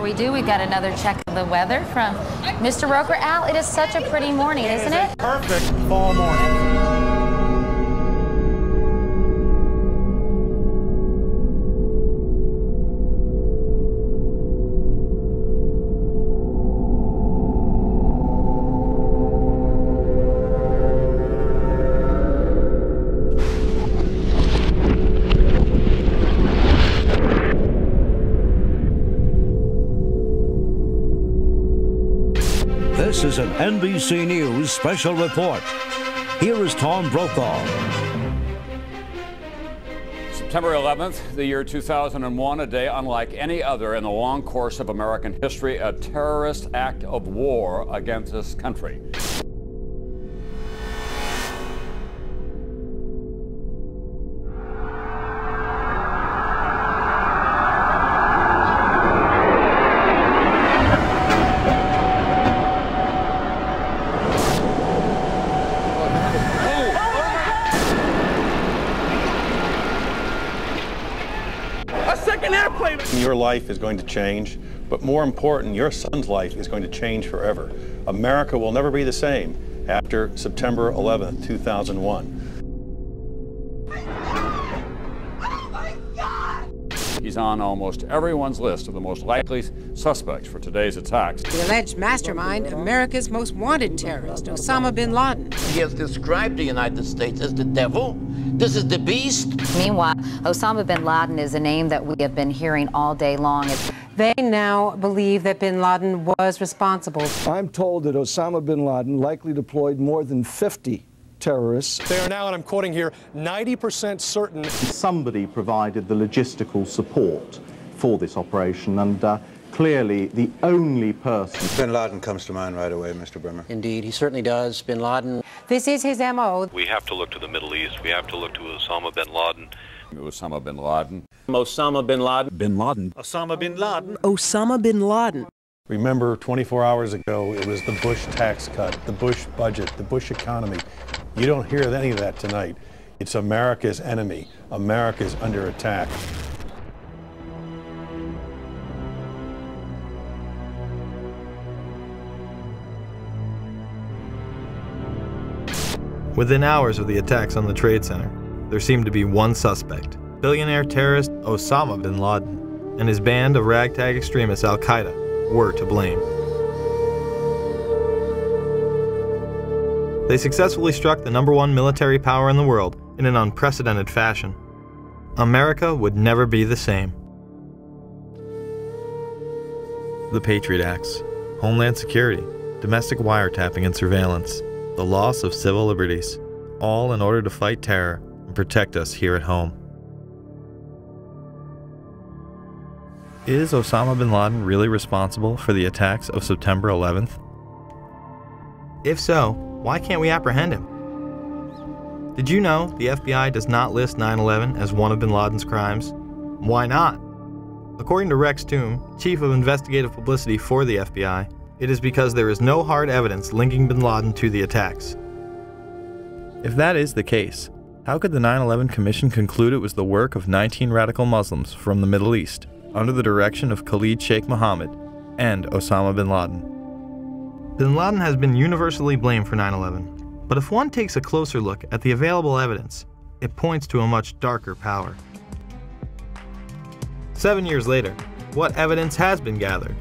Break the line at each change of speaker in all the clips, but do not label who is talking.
before we do, we've got another check of the weather from Mr. Roker. Al, it is such a pretty morning, isn't it?
Perfect fall morning.
This is an NBC News special report. Here is Tom Brokaw.
September 11th, the year 2001, a day unlike any other in the long course of American history, a terrorist act of war against this country.
Your life is going to change, but more important, your son's life is going to change forever. America will never be the same after September 11th, 2001.
Oh my God! He's on almost everyone's list of the most likely suspects for today's attacks.
The alleged mastermind, America's most wanted terrorist, Osama bin Laden.
He has described the United States as the devil. This is the beast.
Meanwhile, Osama bin Laden is a name that we have been hearing all day long.
They now believe that bin Laden was responsible.
I'm told that Osama bin Laden likely deployed more than 50 terrorists.
They are now, and I'm quoting here, 90% certain.
Somebody provided the logistical support for this operation, and clearly the only person.
Bin Laden comes to mind right away, Mr. Brimmer.
Indeed, he certainly does. Bin Laden.
This is his M.O.
We have to look to the Middle East. We have to look to Osama bin Laden.
Osama bin Laden.
Osama bin Laden.
Bin Laden.
Osama bin Laden.
Osama bin Laden.
Remember, 24 hours ago, it was the Bush tax cut, the Bush budget, the Bush economy. You don't hear any of that tonight. It's America's enemy. America's under attack.
Within hours of the attacks on the Trade Center, there seemed to be one suspect, billionaire terrorist Osama bin Laden and his band of ragtag extremists Al-Qaeda were to blame. They successfully struck the #1 military power in the world in an unprecedented fashion. America would never be the same. The Patriot Acts, Homeland Security, domestic wiretapping and surveillance, the loss of civil liberties, all in order to fight terror and protect us here at home. Is Osama bin Laden really responsible for the attacks of September 11th? If so, why can't we apprehend him? Did you know the FBI does not list 9/11 as one of bin Laden's crimes? Why not? According to Rex Toome, Chief of Investigative Publicity for the FBI, it is because there is no hard evidence linking bin Laden to the attacks. If that is the case, how could the 9/11 Commission conclude it was the work of 19 radical Muslims from the Middle East, under the direction of Khalid Sheikh Mohammed and Osama bin Laden? Bin Laden has been universally blamed for 9/11, but if one takes a closer look at the available evidence, it points to a much darker power. 7 years later, what evidence has been gathered?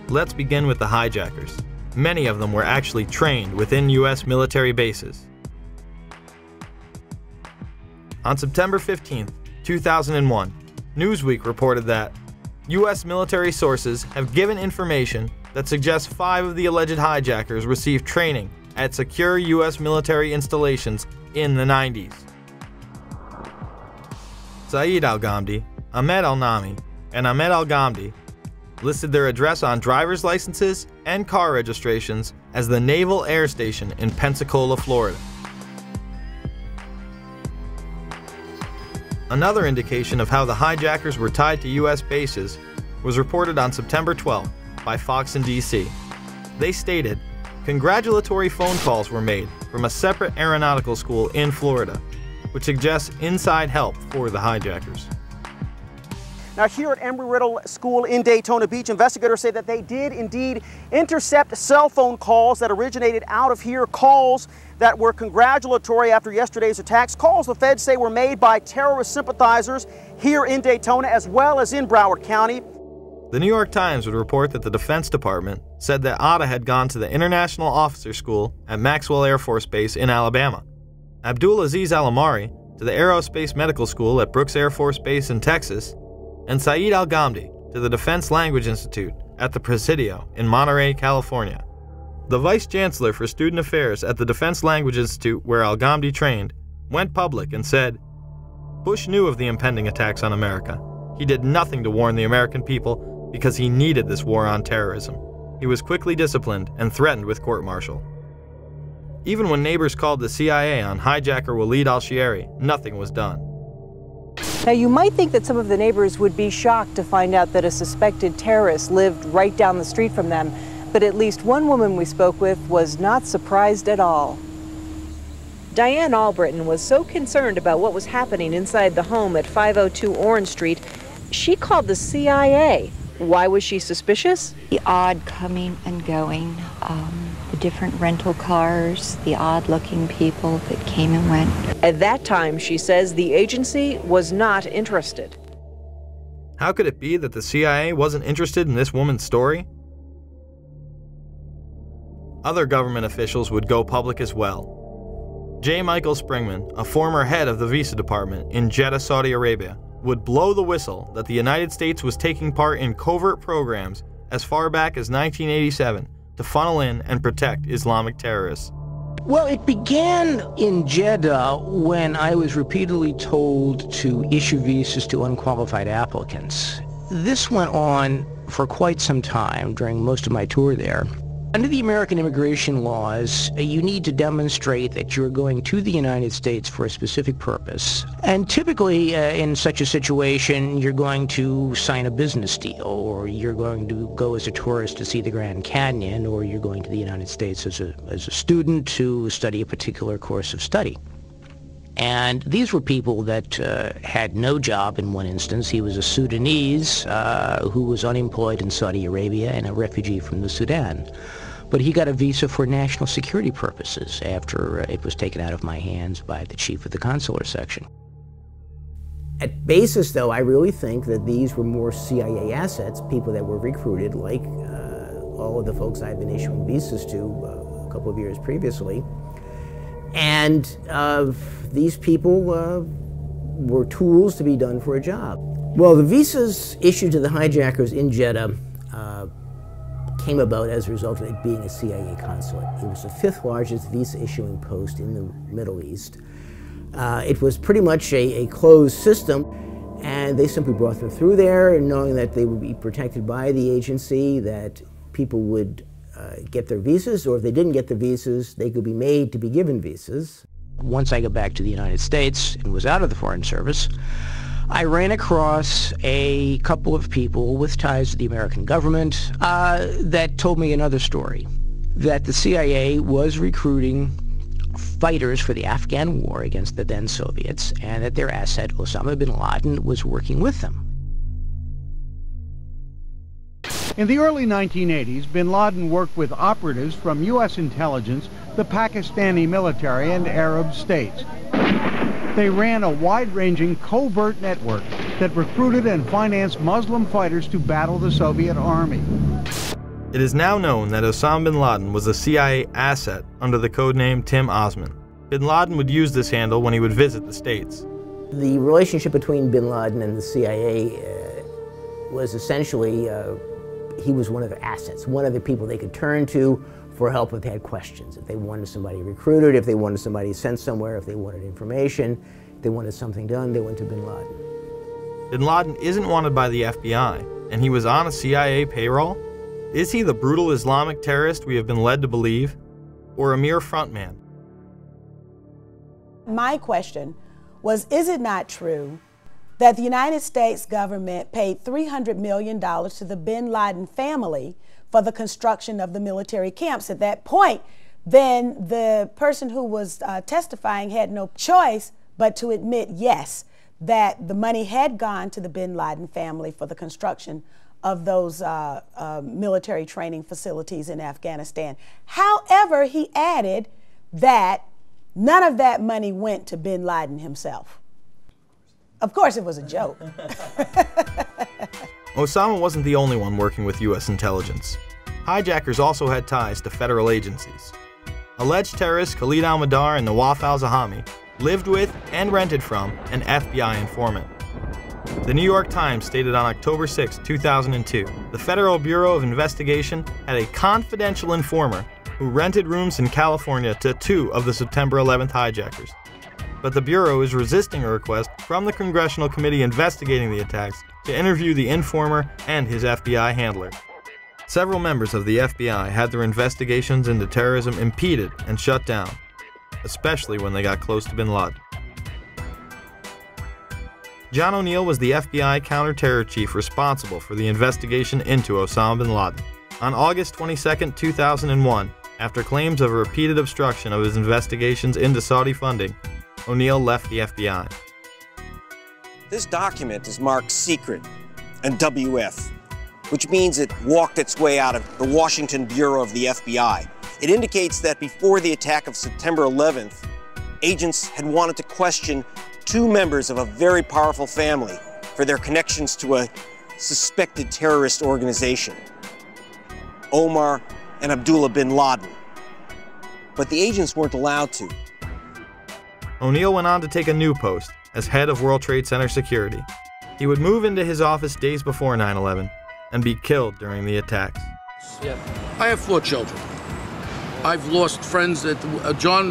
Let's begin with the hijackers. Many of them were actually trained within U.S. military bases. On September 15, 2001, Newsweek reported that U.S. military sources have given information that suggests 5 of the alleged hijackers received training at secure U.S. military installations in the 90s. Saeed al-Ghamdi, Ahmed al-Nami, and Ahmed al-Ghamdi listed their address on driver's licenses and car registrations as the Naval Air Station in Pensacola, Florida. Another indication of how the hijackers were tied to U.S. bases was reported on September 12 by Fox in D.C. They stated, congratulatory phone calls were made from a separate aeronautical school in Florida, which suggests inside help for the hijackers.
Now, here at Embry-Riddle School in Daytona Beach, investigators say that they did indeed intercept cell phone calls that originated out of here, calls that were congratulatory after yesterday's attacks, calls the feds say were made by terrorist sympathizers here in Daytona as well as in Broward County.
The New York Times would report that the Defense Department said that Atta had gone to the International Officer School at Maxwell Air Force Base in Alabama, Abdul Aziz Al-Amari to the Aerospace Medical School at Brooks Air Force Base in Texas, and Saeed Al-Ghamdi to the Defense Language Institute at the Presidio in Monterey, California. The Vice Chancellor for Student Affairs at the Defense Language Institute, where Al-Ghamdi trained, went public and said, "Bush knew of the impending attacks on America. He did nothing to warn the American people because he needed this war on terrorism. He was quickly disciplined and threatened with court-martial." Even when neighbors called the CIA on hijacker Walid al-Shiari, nothing was done.
Now, you might think that some of the neighbors would be shocked to find out that a suspected terrorist lived right down the street from them, but at least one woman we spoke with was not surprised at all. Diane Albritton was so concerned about what was happening inside the home at 502 Orange Street, she called the CIA. Why was she suspicious?
The odd coming and going, the different rental cars, the odd-looking people that came and went.
At that time, she says, the agency was not interested.
How could it be that the CIA wasn't interested in this woman's story? Other government officials would go public as well. J. Michael Springman, a former head of the Visa Department in Jeddah, Saudi Arabia, would blow the whistle that the United States was taking part in covert programs as far back as 1987 to funnel in and protect Islamic terrorists.
Well, it began in Jeddah when I was repeatedly told to issue visas to unqualified applicants. This went on for quite some time during most of my tour there. Under the American immigration laws, you need to demonstrate that you're going to the United States for a specific purpose. And typically, in such a situation, you're going to sign a business deal, or you're going to go as a tourist to see the Grand Canyon, or you're going to the United States as a student to study a particular course of study. And these were people that had no job in one instance. He was a Sudanese who was unemployed in Saudi Arabia and a refugee from the Sudan. But he got a visa for national security purposes after it was taken out of my hands by the chief of the consular section.
At basis, though, I really think that these were more CIA assets, people that were recruited, like all of the folks I've been issuing visas to a couple of years previously. And these people were tools to be done for a job. Well, the visas issued to the hijackers in Jeddah came about as a result of it being a CIA consulate. It was the 5th largest visa issuing post in the Middle East. It was pretty much a closed system, and they simply brought them through there, knowing that they would be protected by the agency, that people would get their visas, or if they didn't get the visas, they could be made to be given visas.
Once I got back to the United States and was out of the Foreign Service, I ran across a couple of people with ties to the American government that told me another story, that the CIA was recruiting fighters for the Afghan war against the then Soviets, and that their asset, Osama bin Laden, was working with them.
In the early 1980s, bin Laden worked with operatives from U.S. intelligence, the Pakistani military, and Arab states. They ran a wide-ranging covert network that recruited and financed Muslim fighters to battle the Soviet army.
It is now known that Osama bin Laden was a CIA asset under the codename Tim Osman. Bin Laden would use this handle when he would visit the States.
The relationship between bin Laden and the CIA was essentially he was one of their assets, one of the people they could turn to for help if they had questions. If they wanted somebody recruited, if they wanted somebody sent somewhere, if they wanted information, if they wanted something done, they went to bin Laden.
Bin Laden isn't wanted by the FBI, and he was on a CIA payroll? Is he the brutal Islamic terrorist we have been led to believe, or a mere frontman?
My question was, is it not true that the United States government paid $300 million to the bin Laden family for the construction of the military camps? At that point, then the person who was testifying had no choice but to admit, yes, that the money had gone to the bin Laden family for the construction of those military training facilities in Afghanistan. However, he added that none of that money went to bin Laden himself. Of course, it was a joke.
Osama wasn't the only one working with U.S. intelligence. Hijackers also had ties to federal agencies. Alleged terrorists Khalid al-Mihdhar and Nawaf al-Zahami lived with and rented from an FBI informant. The New York Times stated on October 6, 2002, the Federal Bureau of Investigation had a confidential informer who rented rooms in California to 2 of the September 11th hijackers. But the Bureau is resisting a request from the Congressional Committee investigating the attacks to interview the informer and his FBI handler. Several members of the FBI had their investigations into terrorism impeded and shut down, especially when they got close to bin Laden. John O'Neill was the FBI counter-terror chief responsible for the investigation into Osama bin Laden. On August 22, 2001, after claims of a repeated obstruction of his investigations into Saudi funding, O'Neill left the FBI.
This document is marked secret and WF, which means it walked its way out of the Washington Bureau of the FBI. It indicates that before the attack of September 11th, agents had wanted to question 2 members of a very powerful family for their connections to a suspected terrorist organization, Omar and Abdullah bin Laden. But the agents weren't allowed to.
O'Neill went on to take a new post as head of World Trade Center security. He would move into his office days before 9/11 and be killed during the attacks.
Yeah. I have 4 children. I've lost friends that John,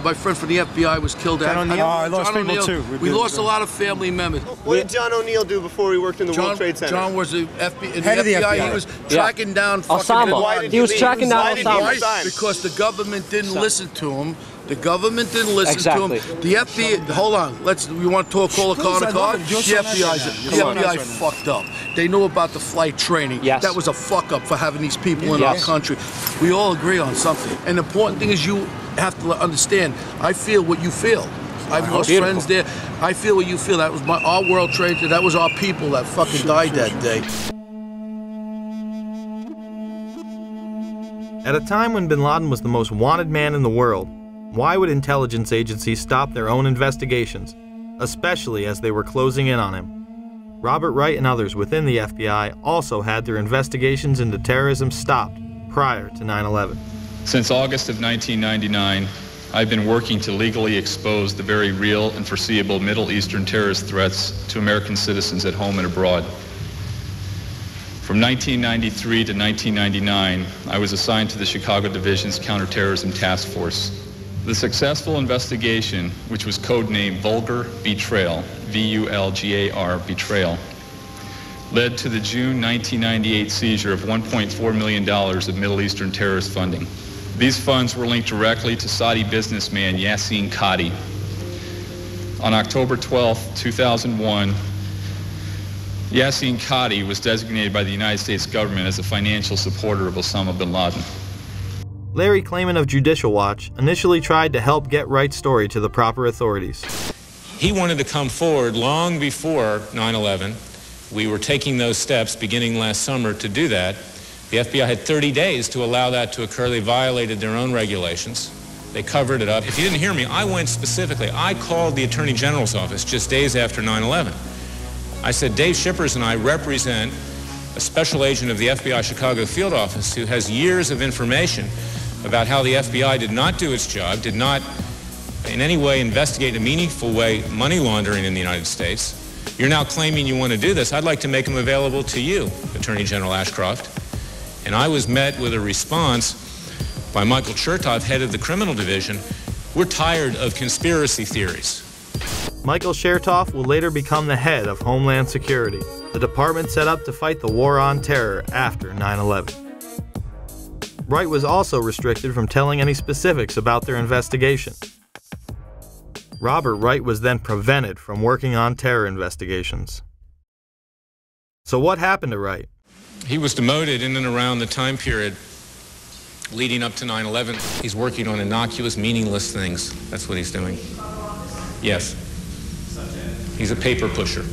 my friend from the FBI was killed.
I lost people too.
We lost a lot of family members.
What did John O'Neill do before he worked in the World Trade Center?
John was the FBI.
Head of the FBI.
He was tracking down
Osama. He was tracking down Osama.
Why? Because the government didn't listen to him. The government didn't listen to him. The FBI, hold on, we want to call a car to car? The FBI fucked up. They knew about the flight training.
Yes.
That was a fuck up for having these people in our country. We all agree on something. And the important thing is you have to understand, I feel what you feel. I've lost friends there. I feel what you feel. That was our World Trade Center. That was our people that fucking died that day.
At a time when bin Laden was the most wanted man in the world, why would intelligence agencies stop their own investigations, especially as they were closing in on him? Robert Wright and others within the FBI also had their investigations into terrorism stopped prior to 9/11.
Since August of 1999, I've been working to legally expose the very real and foreseeable Middle Eastern terrorist threats to American citizens at home and abroad. From 1993 to 1999, I was assigned to the Chicago Division's Counterterrorism Task Force. The successful investigation, which was codenamed Vulgar Betrayal, V-U-L-G-A-R, Betrayal, led to the June 1998 seizure of $1.4 million of Middle Eastern terrorist funding. These funds were linked directly to Saudi businessman Yassin Qadi. On October 12, 2001, Yassin Qadi was designated by the United States government as a financial supporter of Osama bin Laden.
Larry Klayman of Judicial Watch initially tried to help get Wright's story to the proper authorities.
He wanted to come forward long before 9/11. We were taking those steps beginning last summer to do that. The FBI had 30 days to allow that to occur. They violated their own regulations. They covered it up. If you didn't hear me, I went specifically. I called the Attorney General's office just days after 9/11. I said, Dave Shippers and I represent a special agent of the FBI Chicago field office who has years of information about how the FBI did not do its job, did not in any way investigate in a meaningful way money laundering in the United States. You're now claiming you want to do this. I'd like to make them available to you, Attorney General Ashcroft. And I was met with a response by Michael Chertoff, head of the criminal division. We're tired of conspiracy theories.
Michael Chertoff will later become the head of Homeland Security, the department set up to fight the war on terror after 9/11. Wright was also restricted from telling any specifics about their investigation. Robert Wright was then prevented from working on terror investigations. So what happened to Wright?
He was demoted in and around the time period leading up to 9/11. He's working on innocuous, meaningless things. That's what he's doing. Yes. he's a paper pusher,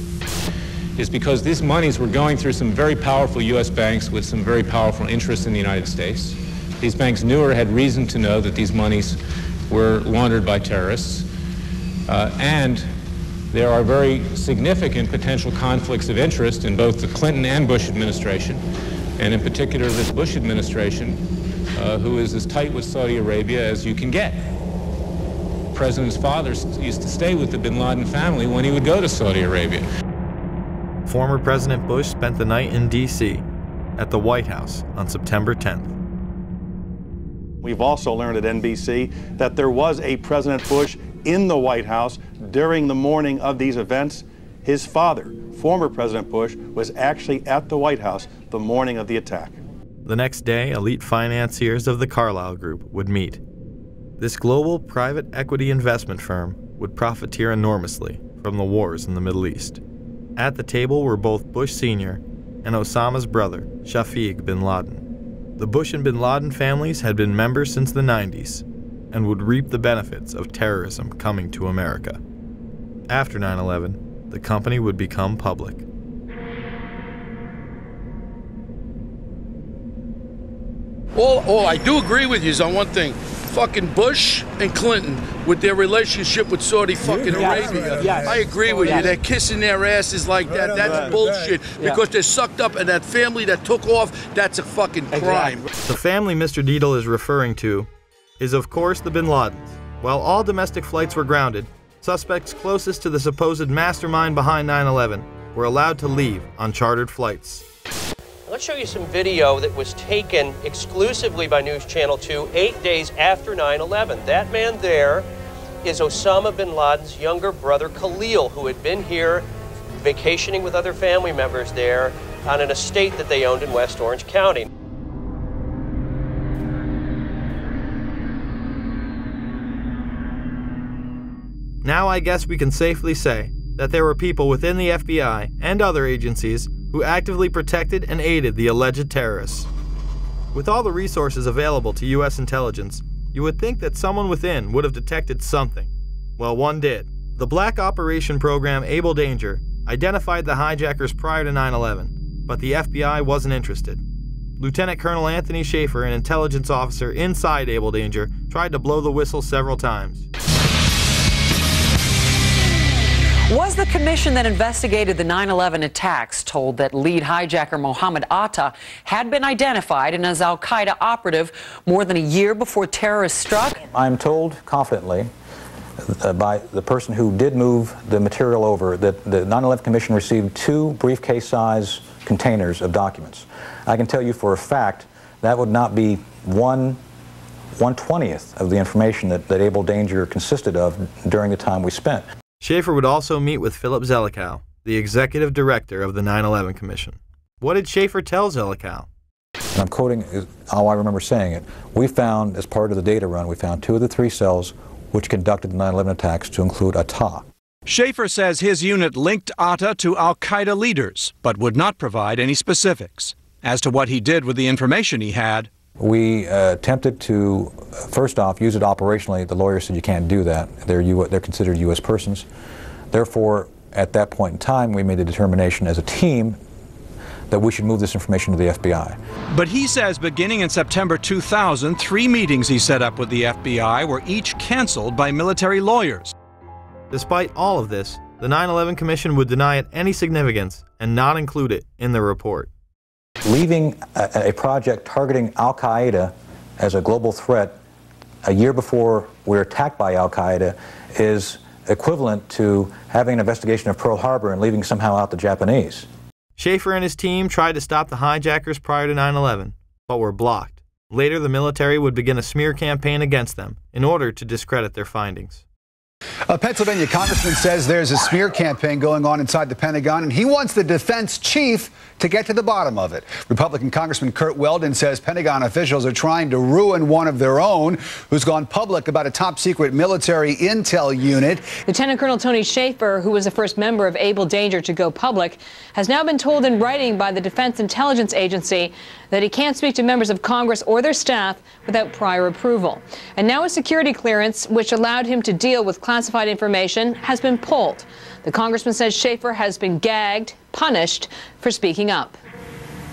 is because these monies were going through some very powerful U.S. banks with some very powerful interests in the United States. These banks knew or had reason to know that these monies were laundered by terrorists, and there are very significant potential conflicts of interest in both the Clinton and Bush administration, and in particular this Bush administration, who is as tight with Saudi Arabia as you can get. The president's father used to stay with the bin Laden family when he would go to Saudi Arabia.
Former President Bush spent the night in D.C. at the White House on September 10th.
We've also learned at NBC that there was a President Bush in the White House during the morning of these events. His father, former President Bush, was actually at the White House the morning of the attack.
The next day, elite financiers of the Carlyle Group would meet. This global private equity investment firm would profiteer enormously from the wars in the Middle East. At the table were both Bush Sr. and Osama's brother, Shafiq bin Laden. The Bush and bin Laden families had been members since the 90s and would reap the benefits of terrorism coming to America. After 9/11, the company would become public.
All I do agree with you is on one thing. Fucking Bush and Clinton with their relationship with Saudi fucking Arabia.
Yes.
I agree with you. They're kissing their asses like that. That's bullshit. Because they're sucked up and that family that took off, that's a fucking crime.
The family Mr. Deedle is referring to is, of course, the bin Ladens. While all domestic flights were grounded, suspects closest to the supposed mastermind behind 9/11 were allowed to leave on chartered flights.
Let's show you some video that was taken exclusively by News Channel 2 8 days after 9/11. That man there is Osama bin Laden's younger brother, Khalil, who had been here vacationing with other family members there on an estate that they owned in West Orange County.
Now I guess we can safely say that there were people within the FBI and other agencies who actively protected and aided the alleged terrorists. With all the resources available to U.S. intelligence, you would think that someone within would have detected something. Well, one did. The black operation program Able Danger identified the hijackers prior to 9/11, but the FBI wasn't interested. Lieutenant Colonel Anthony Schaefer, an intelligence officer inside Able Danger, tried to blow the whistle several times.
Was the commission that investigated the 9/11 attacks told that lead hijacker Mohammed Atta had been identified and as al-Qaeda operative more than a year before terrorists struck?
I'm told confidently by the person who did move the material over that the 9/11 commission received 2 briefcase-size containers of documents. I can tell you for a fact that would not be 1/20th of the information that Able Danger consisted of during the time we spent.
Schaefer would also meet with Philip Zelikow, the executive director of the 9/11 Commission. What did Schaefer tell Zelikow?
And I'm quoting how I remember saying it. We found, as part of the data run, we found 2 of the 3 cells which conducted the 9/11 attacks to include Atta.
Schaefer says his unit linked Atta to al-Qaeda leaders, but would not provide any specifics. As to what he did with the information he had,
we attempted to, first off, use it operationally. The lawyer said you can't do that. They're considered U.S. persons. Therefore, at that point in time, we made the determination as a team that we should move this information to the FBI.
But he says beginning in September 2000, 3 meetings he set up with the FBI were each canceled by military lawyers.
Despite all of this, the 9/11 Commission would deny it any significance and not include it in the report.
Leaving a project targeting al-Qaeda as a global threat a year before we're attacked by al-Qaeda is equivalent to having an investigation of Pearl Harbor and leaving somehow out the Japanese.
Schaefer and his team tried to stop the hijackers prior to 9/11, but were blocked. Later, the military would begin a smear campaign against them in order to discredit their findings.
A Pennsylvania congressman says there's a smear campaign going on inside the Pentagon, and he wants the defense chief to get to the bottom of it. Republican Congressman Kurt Weldon says Pentagon officials are trying to ruin one of their own who's gone public about a top-secret military intel unit.
Lieutenant Colonel Tony Schaefer, who was the first member of Able Danger to go public, has now been told in writing by the Defense Intelligence Agency that he can't speak to members of Congress or their staff without prior approval. And now a security clearance which allowed him to deal with classified classified information has been pulled. The congressman says Schaefer has been gagged, punished for speaking up.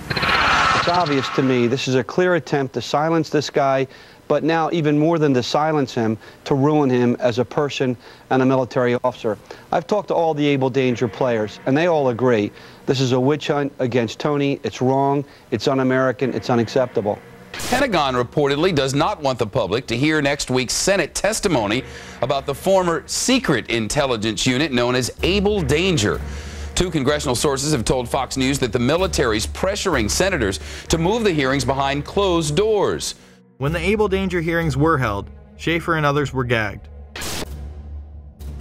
It's obvious to me this is a clear attempt to silence this guy, but now even more than to silence him, to ruin him as a person and a military officer. I've talked to all the Able Danger players, and they all agree this is a witch hunt against Tony. It's wrong, it's un-American, it's unacceptable.
Pentagon reportedly does not want the public to hear next week's Senate testimony about the former secret intelligence unit known as Able Danger. Two congressional sources have told Fox News that the military's pressuring senators to move the hearings behind closed doors.
When the Able Danger hearings were held, Schaefer and others were gagged.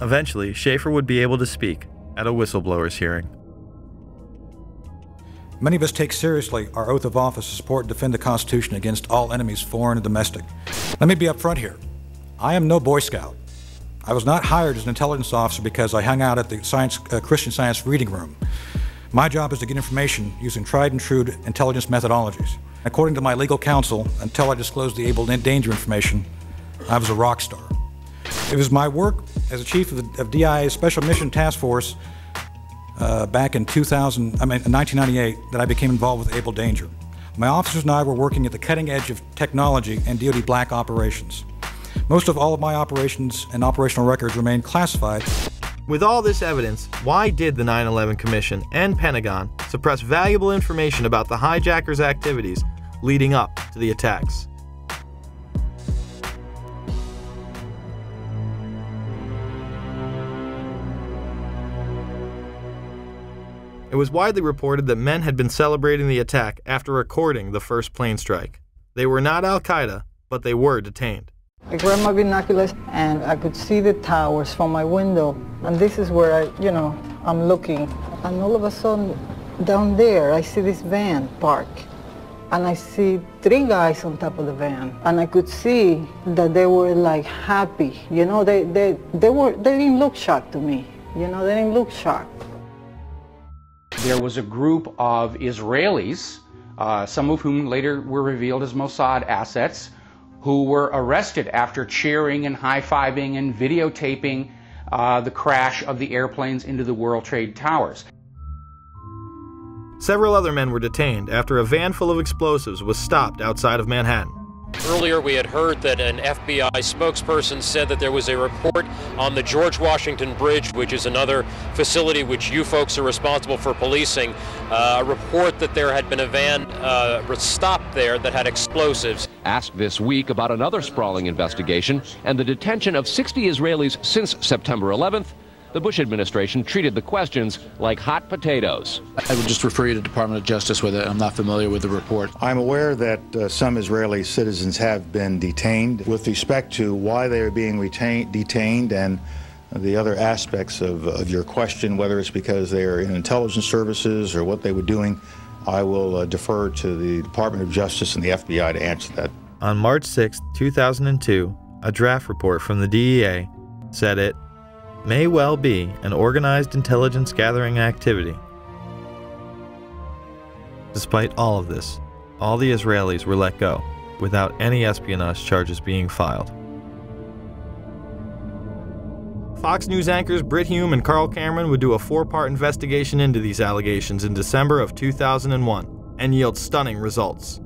Eventually, Schaefer would be able to speak at a whistleblower's hearing.
Many of us take seriously our oath of office to support and defend the Constitution against all enemies, foreign and domestic. Let me be upfront here. I am no Boy Scout. I was not hired as an intelligence officer because I hung out at the Christian Science reading room. My job is to get information using tried and true intelligence methodologies. According to my legal counsel, until I disclosed the Able Danger information, I was a rock star. It was my work as a chief of DIA's Special Mission Task Force back in 1998 that I became involved with Able Danger. My officers and I were working at the cutting edge of technology and DoD black operations. Most of all of my operations and operational records remain classified.
With all this evidence, why did the 9/11 Commission and Pentagon suppress valuable information about the hijackers' activities leading up to the attacks? It was widely reported that men had been celebrating the attack after recording the first plane strike. They were not Al-Qaeda, but they were detained.
I grabbed my binoculars and I could see the towers from my window. And this is where I'm looking. And all of a sudden, down there, I see this van park. And I see 3 guys on top of the van. And I could see that they were like happy. They didn't look shocked to me. They didn't look shocked.
There was a group of Israelis, some of whom later were revealed as Mossad assets, who were arrested after cheering and high-fiving and videotaping the crash of the airplanes into the World Trade Towers.
Several other men were detained after a van full of explosives was stopped outside of Manhattan.
Earlier, we had heard that an FBI spokesperson said that there was a report on the George Washington Bridge, which is another facility which you folks are responsible for policing, a report that there had been a van stopped there that had explosives.
Asked this week about another sprawling investigation and the detention of 60 Israelis since September 11th, the Bush administration treated the questions like hot potatoes.
I would just refer you to the Department of Justice with it. I'm not familiar with the report.
I'm aware that some Israeli citizens have been detained. With respect to why they are being detained and the other aspects of your question, whether it's because they are in intelligence services or what they were doing, I will defer to the Department of Justice and the FBI to answer that.
On March 6, 2002, a draft report from the DEA said it may well be an organized intelligence gathering activity. Despite all of this, all the Israelis were let go without any espionage charges being filed. Fox News anchors Britt Hume and Carl Cameron would do a 4-part investigation into these allegations in December of 2001 and yield stunning results.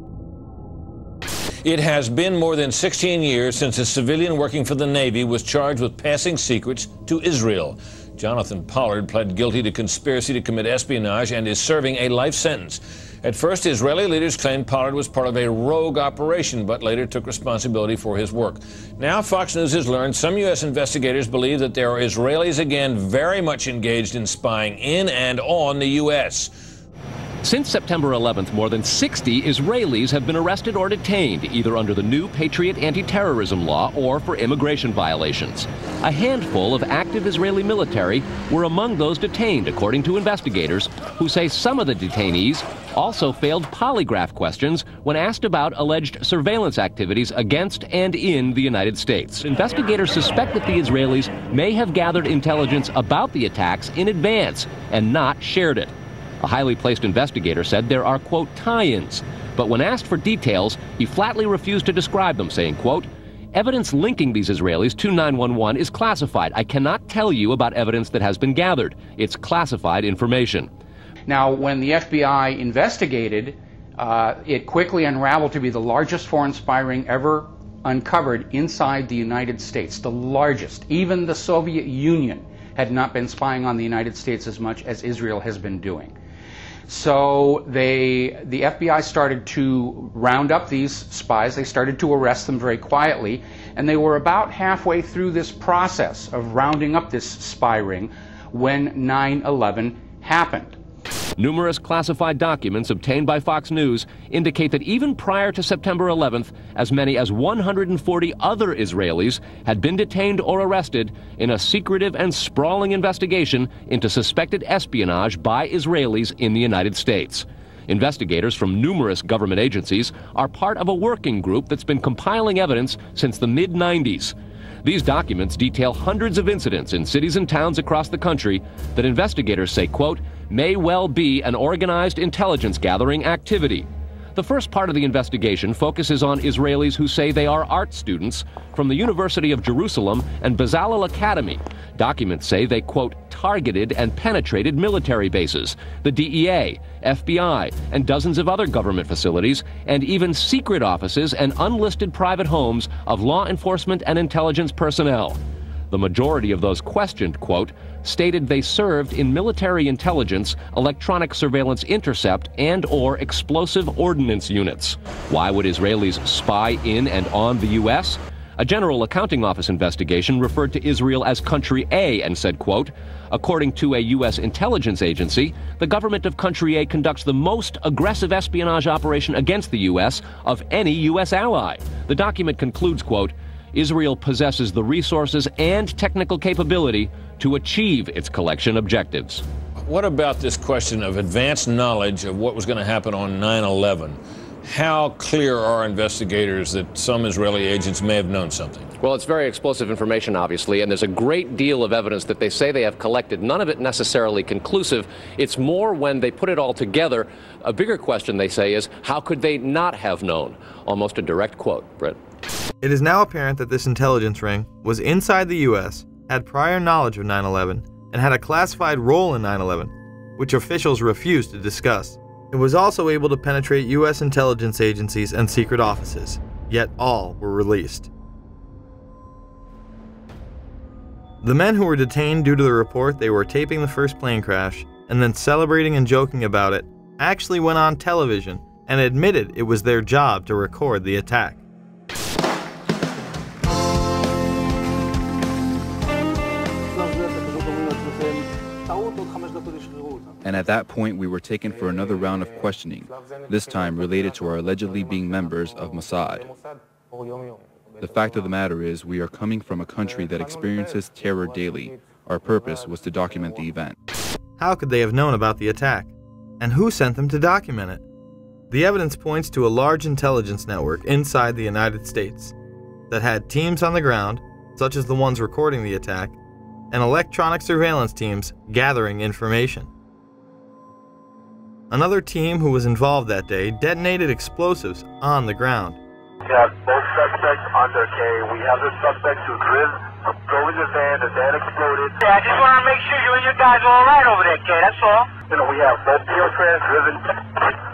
It has been more than 16 years since a civilian working for the Navy was charged with passing secrets to Israel. Jonathan Pollard pled guilty to conspiracy to commit espionage and is serving a life sentence. At first, Israeli leaders claimed Pollard was part of a rogue operation, but later took responsibility for his work. Now, Fox News has learned some U.S. investigators believe that there are Israelis again very much engaged in spying in and on the U.S.
Since September 11th, more than 60 Israelis have been arrested or detained, either under the new Patriot anti-terrorism law or for immigration violations. A handful of active Israeli military were among those detained, according to investigators, who say some of the detainees also failed polygraph questions when asked about alleged surveillance activities against and in the United States. Investigators suspect that the Israelis may have gathered intelligence about the attacks in advance and not shared it. A highly placed investigator said there are, quote, tie-ins, but when asked for details, he flatly refused to describe them, saying, quote, Evidence linking these Israelis to 911 is classified. I cannot tell you about evidence that has been gathered. It's classified information.
Now, when the FBI investigated, it quickly unraveled to be the largest foreign spy ring ever uncovered inside the United States, the largest. Even the Soviet Union had not been spying on the United States as much as Israel has been doing. So the FBI started to round up these spies. They started to arrest them very quietly, and they were about halfway through this process of rounding up this spy ring when 9/11 happened.
Numerous classified documents obtained by Fox News indicate that even prior to September 11th, as many as 140 other Israelis had been detained or arrested in a secretive and sprawling investigation into suspected espionage by Israelis in the United States. Investigators from numerous government agencies are part of a working group that's been compiling evidence since the mid-90s. These documents detail hundreds of incidents in cities and towns across the country that investigators say, quote, may well be an organized intelligence gathering activity. The first part of the investigation focuses on Israelis who say they are art students from the University of Jerusalem and Bezalel Academy. Documents say they, quote, targeted and penetrated military bases, the DEA, FBI, and dozens of other government facilities, and even secret offices and unlisted private homes of law enforcement and intelligence personnel. The majority of those questioned, quote, stated they served in military intelligence, electronic surveillance intercept, and/or explosive ordnance units. Why would Israelis spy in and on the U.S.? A General Accounting Office investigation referred to Israel as Country A and said, quote, according to a U.S. intelligence agency, the government of Country A conducts the most aggressive espionage operation against the U.S. of any U.S. ally. The document concludes, quote, Israel possesses the resources and technical capability to achieve its collection objectives.
What about this question of advanced knowledge of what was going to happen on 9/11? How clear are investigators that some Israeli agents may have known something?
Well, it's very explosive information, obviously, and there's a great deal of evidence that they say they have collected, none of it necessarily conclusive. It's more when they put it all together. A bigger question, they say, is how could they not have known? Almost a direct quote, Britt.
It is now apparent that this intelligence ring was inside the U.S., had prior knowledge of 9/11, and had a classified role in 9/11, which officials refused to discuss. It was also able to penetrate U.S. intelligence agencies and secret offices, yet all were released. The men who were detained due to the report they were taping the first plane crash and then celebrating and joking about it actually went on television and admitted it was their job to record the attack.
And at that point, we were taken for another round of questioning, this time related to our allegedly being members of Mossad. The fact of the matter is, we are coming from a country that experiences terror daily. Our purpose was to document the event.
How could they have known about the attack? And who sent them to document it? The evidence points to a large intelligence network inside the United States that had teams on the ground, such as the ones recording the attack, and electronic surveillance teams gathering information. Another team who was involved that day detonated explosives on the ground.
We have both suspects under K. We have the suspect who drove in the van exploded.
Yeah, I just want to make sure you and your guys are all right over there, K, that's all.
You know, we have both Neotrans driven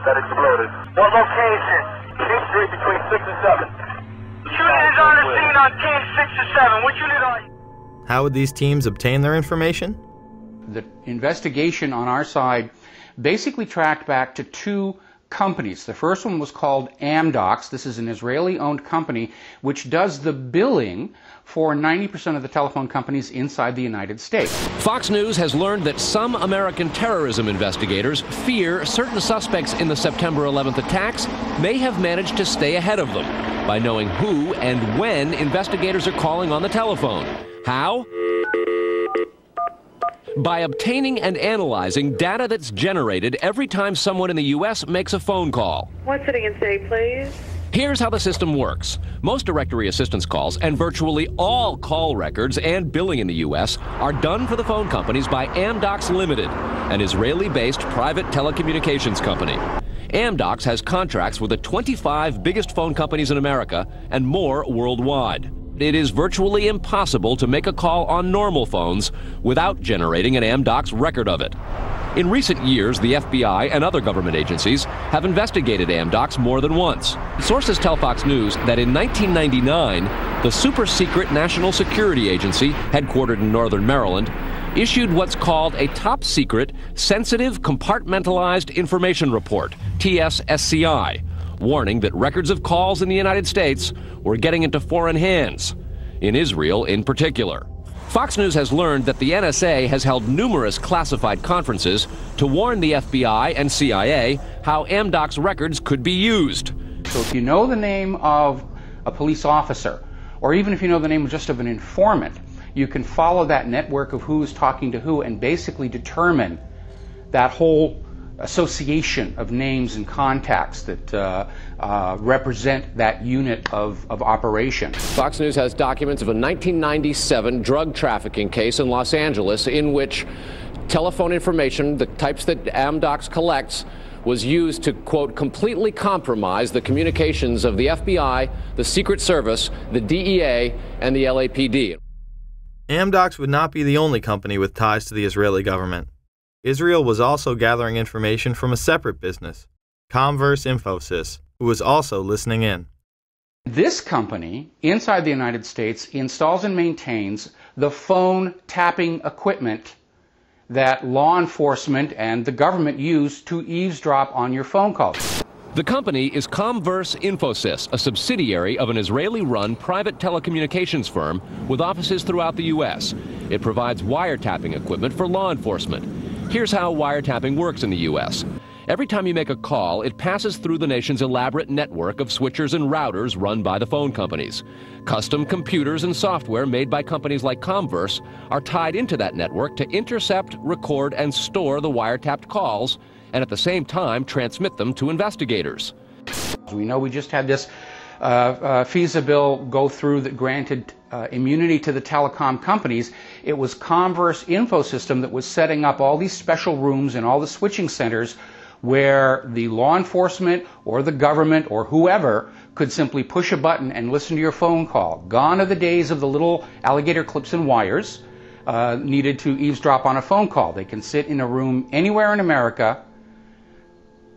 that exploded.
What location?
King Street between 6 and 7.
Shooting is on the scene on King 6 and 7. What unit are you?
How would these teams obtain their information?
The investigation on our side basically tracked back to two companies. The first one was called Amdocs. This is an Israeli-owned company which does the billing for 90% of the telephone companies inside the United States.
Fox News has learned that some American terrorism investigators fear certain suspects in the September 11th attacks may have managed to stay ahead of them by knowing who and when investigators are calling on the telephone. How? By obtaining and analyzing data that's generated every time someone in the U.S. makes a phone call.
What's sitting in city, please?
Here's how the system works. Most directory assistance calls and virtually all call records and billing in the U.S. are done for the phone companies by Amdocs Limited, an Israeli-based private telecommunications company. Amdocs has contracts with the 25 biggest phone companies in America and more worldwide. It is virtually impossible to make a call on normal phones without generating an Amdocs record of it. In recent years, the FBI and other government agencies have investigated Amdocs more than once. Sources tell Fox News that in 1999, the super-secret National Security Agency, headquartered in Northern Maryland, issued what's called a top-secret, sensitive, compartmentalized information report, TSSCI, warning that records of calls in the United States were getting into foreign hands, in Israel in particular. Fox News has learned that the NSA has held numerous classified conferences to warn the FBI and CIA how Amdocs records could be used.
So if you know the name of a police officer, or even if you know the name just of an informant, you can follow that network of who is talking to who and basically determine that whole association of names and contacts that represent that unit of operation.
Fox News has documents of a 1997 drug trafficking case in Los Angeles in which telephone information, the types that Amdocs collects, was used to, quote, completely compromise the communications of the FBI, the Secret Service, the DEA, and the LAPD.
Amdocs would not be the only company with ties to the Israeli government. Israel was also gathering information from a separate business, Comverse Infosys, who was also listening in.
This company, inside the United States, installs and maintains the phone tapping equipment that law enforcement and the government use to eavesdrop on your phone calls.
The company is Comverse Infosys, a subsidiary of an Israeli-run private telecommunications firm with offices throughout the U.S. It provides wiretapping equipment for law enforcement. Here's how wiretapping works in the U.S. Every time you make a call, it passes through the nation's elaborate network of switchers and routers run by the phone companies. Custom computers and software made by companies like Comverse are tied into that network to intercept, record, and store the wiretapped calls, and at the same time transmit them to investigators.
We know we just had this FISA bill go through that granted immunity to the telecom companies. It was Comverse Infosystem that was setting up all these special rooms and all the switching centers where the law enforcement or the government or whoever could simply push a button and listen to your phone call. Gone are the days of the little alligator clips and wires needed to eavesdrop on a phone call. They can sit in a room anywhere in America,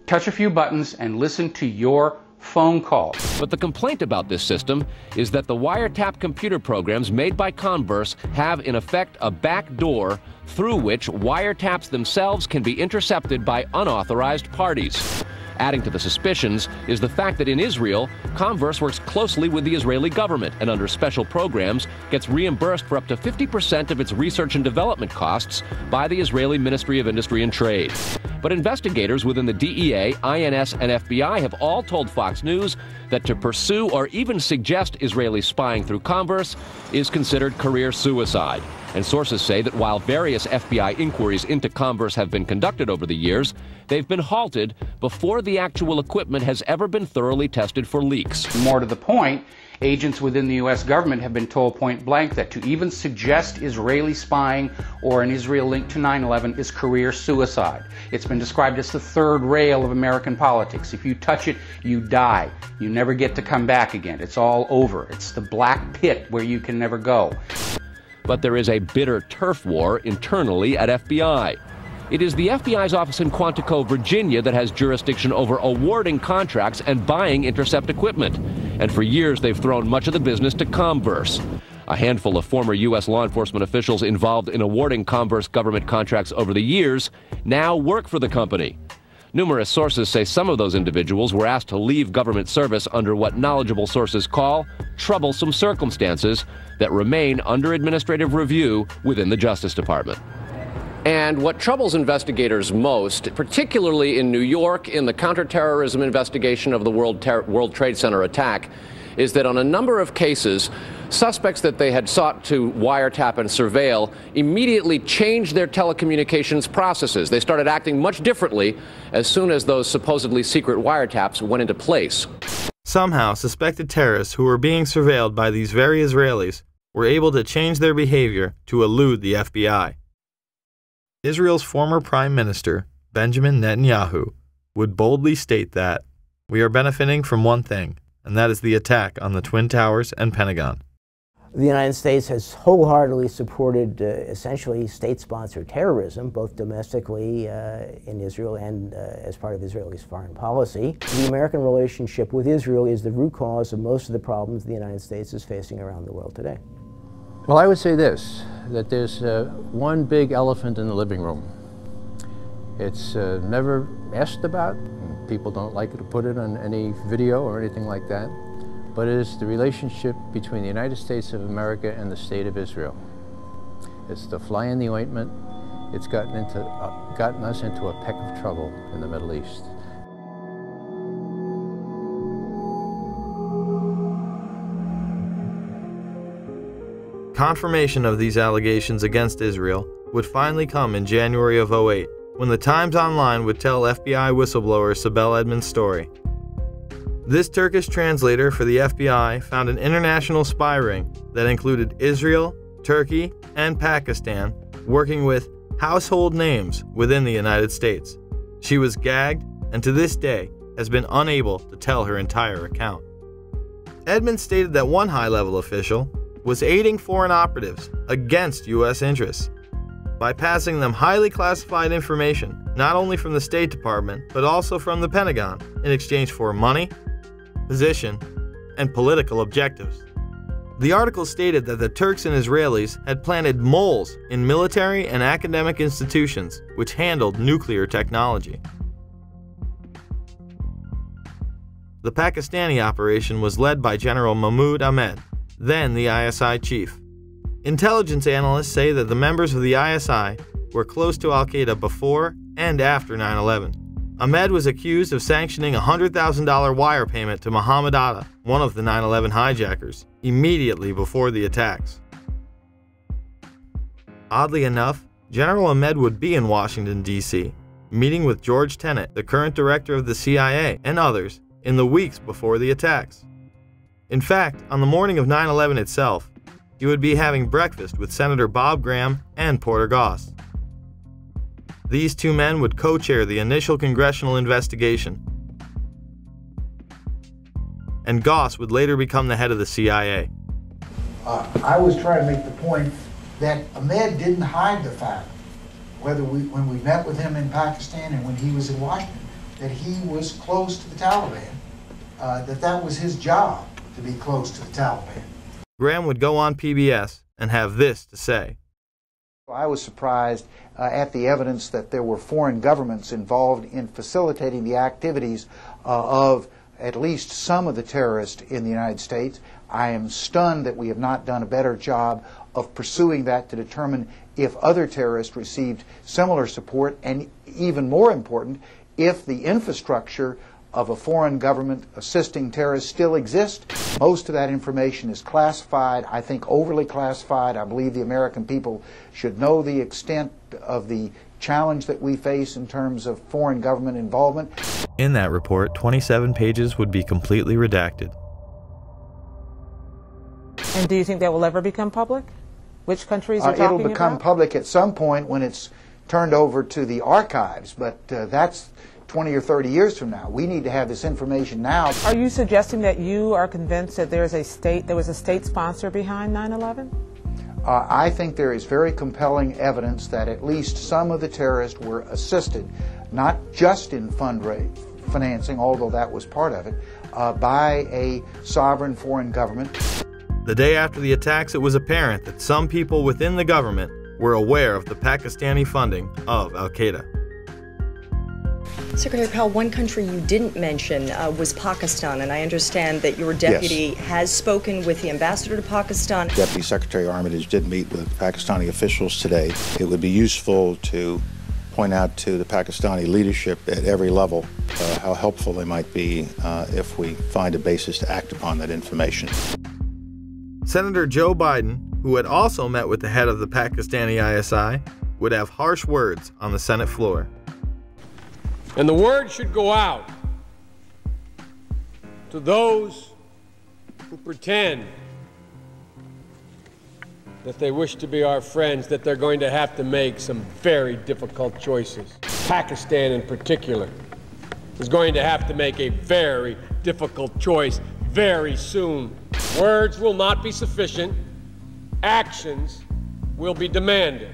touch a few buttons, and listen to your phone call.
But the complaint about this system is that the wiretap computer programs made by Comverse have in effect a back door through which wiretaps themselves can be intercepted by unauthorized parties. Adding to the suspicions is the fact that in Israel, Comverse works closely with the Israeli government and under special programs gets reimbursed for up to 50% of its research and development costs by the Israeli Ministry of Industry and Trade. But investigators within the DEA, INS, and FBI have all told Fox News that to pursue or even suggest Israeli spying through Comverse is considered career suicide. And sources say that while various FBI inquiries into Comverse have been conducted over the years, they've been halted before the actual equipment has ever been thoroughly tested for leaks.
More to the point, agents within the U.S. government have been told point blank that to even suggest Israeli spying or an Israel link to 9/11 is career suicide. It's been described as the third rail of American politics. If you touch it, you die. You never get to come back again. It's all over. It's the black pit where you can never go.
But there is a bitter turf war internally at FBI. It is the FBI's office in Quantico, Virginia that has jurisdiction over awarding contracts and buying intercept equipment. And for years, they've thrown much of the business to Comverse. A handful of former U.S. law enforcement officials involved in awarding Comverse government contracts over the years now work for the company. Numerous sources say some of those individuals were asked to leave government service under what knowledgeable sources call troublesome circumstances that remain under administrative review within the Justice Department. And what troubles investigators most, particularly in New York in the counterterrorism investigation of the World Trade Center attack, is that on a number of cases, suspects that they had sought to wiretap and surveil immediately changed their telecommunications processes. They started acting much differently as soon as those supposedly secret wiretaps went into place.
Somehow, suspected terrorists who were being surveilled by these very Israelis were able to change their behavior to elude the FBI. Israel's former Prime Minister, Benjamin Netanyahu, would boldly state that we are benefiting from one thing, and that is the attack on the Twin Towers and Pentagon.
The United States has wholeheartedly supported essentially state-sponsored terrorism, both domestically in Israel and as part of Israel's foreign policy. The American relationship with Israel is the root cause of most of the problems the United States is facing around the world today.
Well, I would say this, that there's one big elephant in the living room. It's never asked about. People don't like to put it on any video or anything like that. But it is the relationship between the United States of America and the State of Israel. It's the fly in the ointment. It's gotten us into a peck of trouble in the Middle East.
Confirmation of these allegations against Israel would finally come in January of 2008, when the Times Online would tell FBI whistleblower Sibel Edmonds' story. This Turkish translator for the FBI found an international spy ring that included Israel, Turkey, and Pakistan working with household names within the United States. She was gagged and to this day has been unable to tell her entire account. Edmonds stated that one high-level official was aiding foreign operatives against U.S. interests by passing them highly classified information, not only from the State Department, but also from the Pentagon, in exchange for money, position, and political objectives. The article stated that the Turks and Israelis had planted moles in military and academic institutions which handled nuclear technology. The Pakistani operation was led by General Mahmoud Ahmed, then the ISI chief. Intelligence analysts say that the members of the ISI were close to al-Qaeda before and after 9/11. Ahmed was accused of sanctioning a $100,000 wire payment to Mohammed Atta, one of the 9/11 hijackers, immediately before the attacks. Oddly enough, General Ahmed would be in Washington, D.C., meeting with George Tenet, the current director of the CIA, and others, in the weeks before the attacks. In fact, on the morning of 9/11 itself, he would be having breakfast with Senator Bob Graham and Porter Goss. These two men would co-chair the initial congressional investigation, and Goss would later become the head of the CIA.
I was trying to make the point that Ahmed didn't hide the fact, when we met with him in Pakistan and when he was in Washington, that he was close to the Taliban, that was his job, to be close to the Taliban.
Graham would go on PBS and have this to say.
I was surprised at the evidence that there were foreign governments involved in facilitating the activities of at least some of the terrorists in the United States. I am stunned that we have not done a better job of pursuing that to determine if other terrorists received similar support, and even more important, if the infrastructure of a foreign government assisting terrorists still exists. Most of that information is classified, I think overly classified. I believe the American people should know the extent of the challenge that we face in terms of foreign government involvement.
In that report, 27 pages would be completely redacted.
And do you think that will ever become public? Which countries are talking about?
It'll become public at some point when it's turned over to the archives, but that's 20 or 30 years from now. We need to have this information now.
Are you suggesting that you are convinced that there was a state sponsor behind 9/11?
I think there is very compelling evidence that at least some of the terrorists were assisted, not just in financing, although that was part of it, by a sovereign foreign government.
The day after the attacks, it was apparent that some people within the government were aware of the Pakistani funding of al-Qaeda.
Secretary Powell, one country you didn't mention was Pakistan, and I understand that your deputy has spoken with the ambassador to Pakistan.
Deputy Secretary Armitage did meet with Pakistani officials today. It would be useful to point out to the Pakistani leadership at every level how helpful they might be if we find a basis to act upon that information.
Senator Joe Biden, who had also met with the head of the Pakistani ISI, would have harsh words on the Senate floor.
And the word should go out to those who pretend that they wish to be our friends, that they're going to have to make some very difficult choices. Pakistan in particular is going to have to make a very difficult choice very soon. Words will not be sufficient. Actions will be demanded.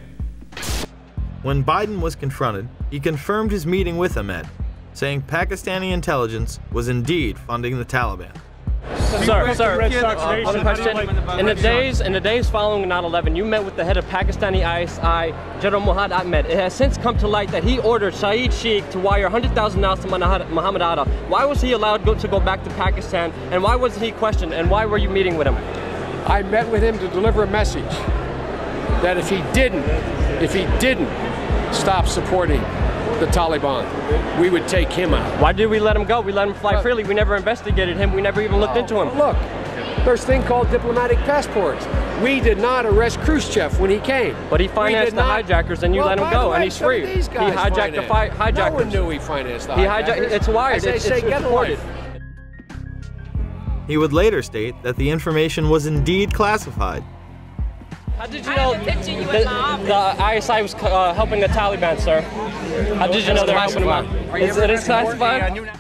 When Biden was confronted, he confirmed his meeting with Ahmed, saying Pakistani intelligence was indeed funding the Taliban.
Sir, one question. In the days following 9/11, you met with the head of Pakistani ISI, General Muhammad Ahmed. It has since come to light that he ordered Saeed Sheikh to wire $100,000 to Muhammad Atta. Why was he allowed to go back to Pakistan, and why wasn't he questioned, and why were you meeting with him?
I met with him to deliver a message that if he didn't stop supporting the Taliban, we would take him out.
Why did we let him go? We let him fly freely. We never investigated him. We never even looked into him.
Look, there's a thing called diplomatic passports. We did not arrest Khrushchev when he came.
But he financed the hijackers, and you let him go, and he's free. He hijacked the hijackers.
No one knew he financed the hijackers.
It's wired.
As they say, get a life.
He would later state that the information was indeed classified.
How did you know the ISI was helping the Taliban, sir? How did you know they're helping them out? It is classified?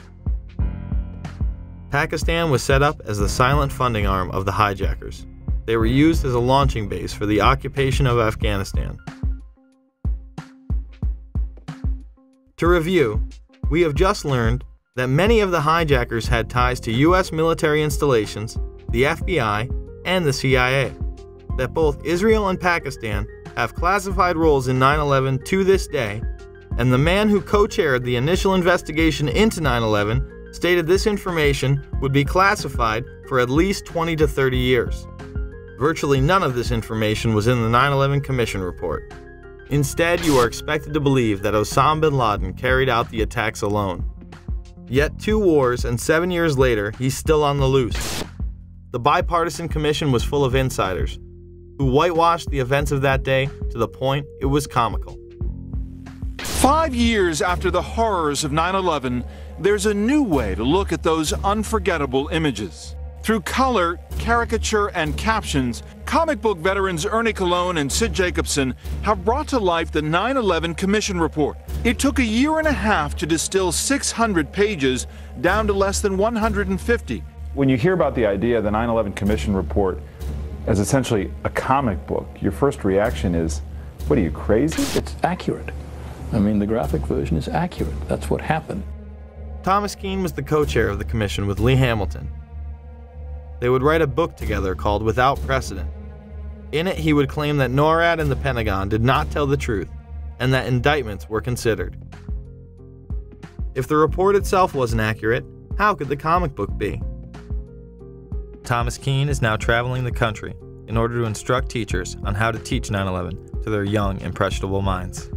Pakistan was set up as the silent funding arm of the hijackers. They were used as a launching base for the occupation of Afghanistan. To review, we have just learned that many of the hijackers had ties to U.S. military installations, the FBI, and the CIA. That both Israel and Pakistan have classified roles in 9/11 to this day, and the man who co-chaired the initial investigation into 9/11 stated this information would be classified for at least 20 to 30 years. Virtually none of this information was in the 9/11 Commission report. Instead, you are expected to believe that Osama bin Laden carried out the attacks alone. Yet 2 wars and 7 years later, he's still on the loose. The bipartisan commission was full of insiders who whitewashed the events of that day to the point it was comical.
5 years after the horrors of 9/11, there's a new way to look at those unforgettable images. Through color, caricature, and captions, comic book veterans Ernie Colon and Sid Jacobson have brought to life the 9/11 Commission Report. It took a year and a half to distill 600 pages down to less than 150.
When you hear about the idea of the 9/11 Commission Report as essentially a comic book, your first reaction is, what are you, crazy?
It's accurate. I mean, the graphic version is accurate. That's what happened.
Thomas Keane was the co-chair of the commission with Lee Hamilton. They would write a book together called Without Precedent. In it, he would claim that NORAD and the Pentagon did not tell the truth, and that indictments were considered. If the report itself wasn't accurate, how could the comic book be? Thomas Keane is now traveling the country in order to instruct teachers on how to teach 9/11 to their young, impressionable minds.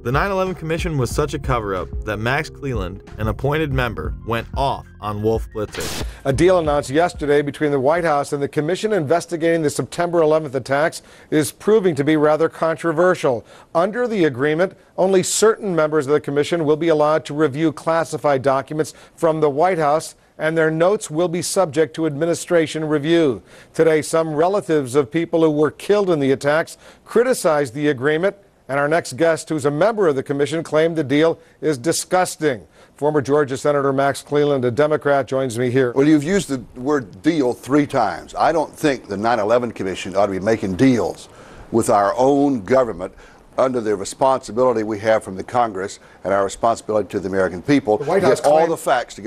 The 9/11 Commission was such a cover-up that Max Cleland, an appointed member, went off on Wolf Blitzer.
A deal announced yesterday between the White House and the commission investigating the September 11th attacks is proving to be rather controversial. Under the agreement, only certain members of the commission will be allowed to review classified documents from the White House, and their notes will be subject to administration review. Today, some relatives of people who were killed in the attacks criticized the agreement, and our next guest, who's a member of the commission, claimed the deal is disgusting. Former Georgia Senator Max Cleland, a Democrat, joins me here.
Well, you've used the word deal 3 times. I don't think the 9/11 Commission ought to be making deals with our own government under the responsibility we have from the Congress and our responsibility to the American people to get all the facts,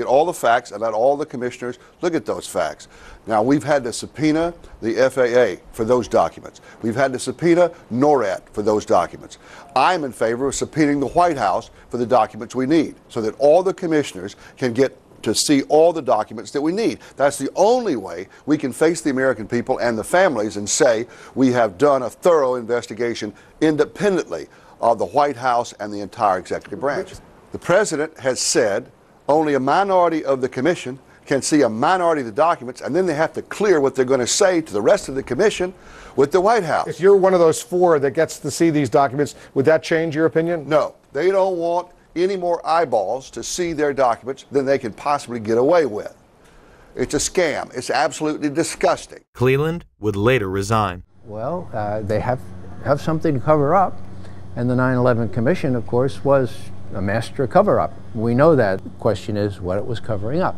and let all the commissioners look at those facts. Now, we've had to subpoena the FAA for those documents. We've had to subpoena NORAD for those documents. I'm in favor of subpoenaing the White House for the documents we need so that all the commissioners can get to see all the documents that we need. That's the only way we can face the American people and the families and say we have done a thorough investigation independently of the White House and the entire executive branch. The president has said only a minority of the commission can see a minority of the documents, and then they have to clear what they're going to say to the rest of the commission with the White House.
If you're one of those 4 that gets to see these documents, would that change your opinion?
No. They don't want any more eyeballs to see their documents than they can possibly get away with. It's a scam. It's absolutely disgusting.
Cleland would later resign.
Well, they have something to cover up, and the 9/11 Commission, of course, was a master cover-up. We know that. The question is what it was covering up.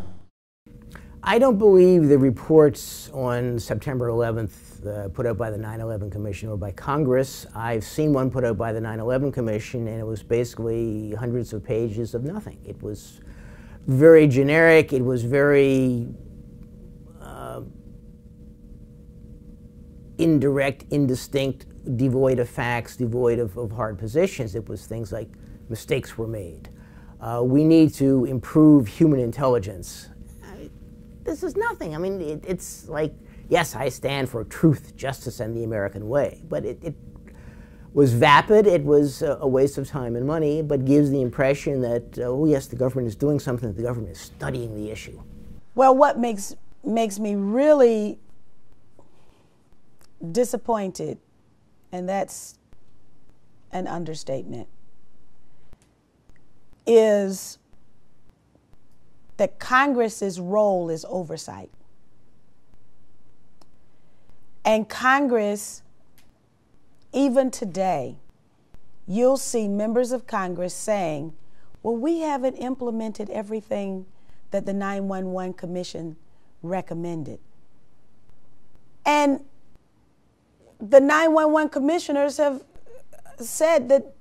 I don't believe the reports on September 11th put out by the 9/11 Commission or by Congress. I've seen one put out by the 9/11 Commission, and it was basically hundreds of pages of nothing. It was very generic. It was very indirect, indistinct, devoid of facts, devoid of hard positions. It was things like mistakes were made. We need to improve human intelligence. This is nothing. I mean, it's like, yes, I stand for truth, justice, and the American way, but it was vapid. It was a waste of time and money, but gives the impression that, oh yes, the government is doing something, the government is studying the issue.
Well, what makes me really disappointed, and that's an understatement, is that Congress's role is oversight. And Congress, even today, you'll see members of Congress saying, well, we haven't implemented everything that the 9/11 Commission recommended. And the 9/11 commissioners have said that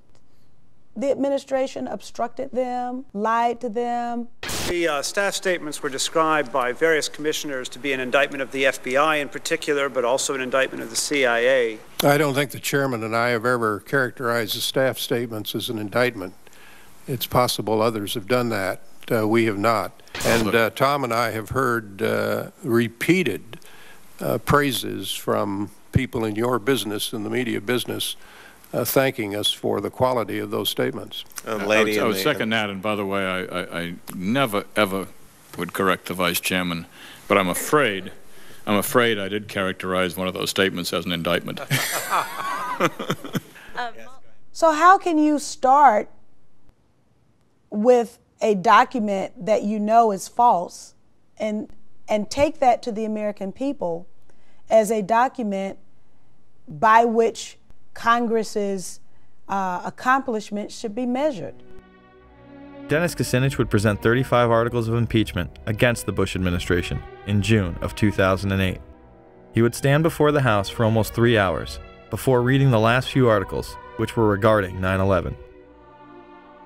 the administration obstructed them, lied to them.
The staff statements were described by various commissioners to be an indictment of the FBI in particular, but also an indictment of the CIA.
I don't think the chairman and I have ever characterized the staff statements as an indictment. It's possible others have done that. We have not. And Tom and I have heard repeated praises from people in your business, in the media business, thanking us for the quality of those statements.
I would second that, and by the way, I never, ever would correct the vice chairman, but I'm afraid I did characterize one of those statements as an indictment.
So how can you start with a document that you know is false and take that to the American people as a document by which Congress's accomplishments should be measured?
Dennis Kucinich would present 35 articles of impeachment against the Bush administration in June of 2008. He would stand before the House for almost 3 hours before reading the last few articles, which were regarding 9/11.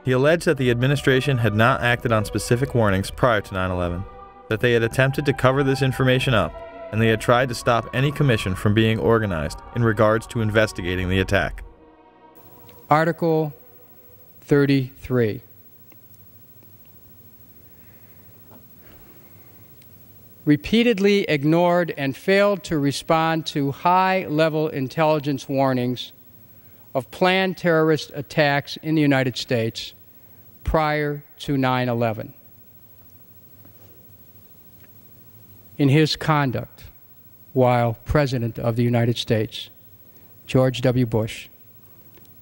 He alleged that the administration had not acted on specific warnings prior to 9/11, that they had attempted to cover this information up, and they had tried to stop any commission from being organized in regards to investigating the attack.
Article 33. Repeatedly ignored and failed to respond to high-level intelligence warnings of planned terrorist attacks in the United States prior to 9/11. In his conduct while President of the United States, George W. Bush,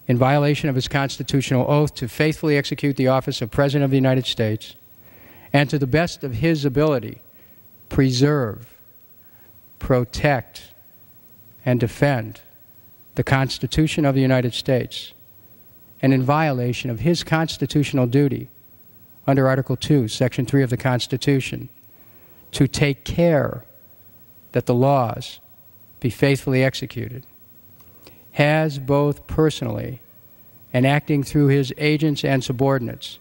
in violation of his constitutional oath to faithfully execute the office of President of the United States, and to the best of his ability, preserve, protect, and defend the Constitution of the United States, and in violation of his constitutional duty under Article 2, Section 3 of the Constitution, to take care that the laws be faithfully executed, has both personally and acting through his agents and subordinates,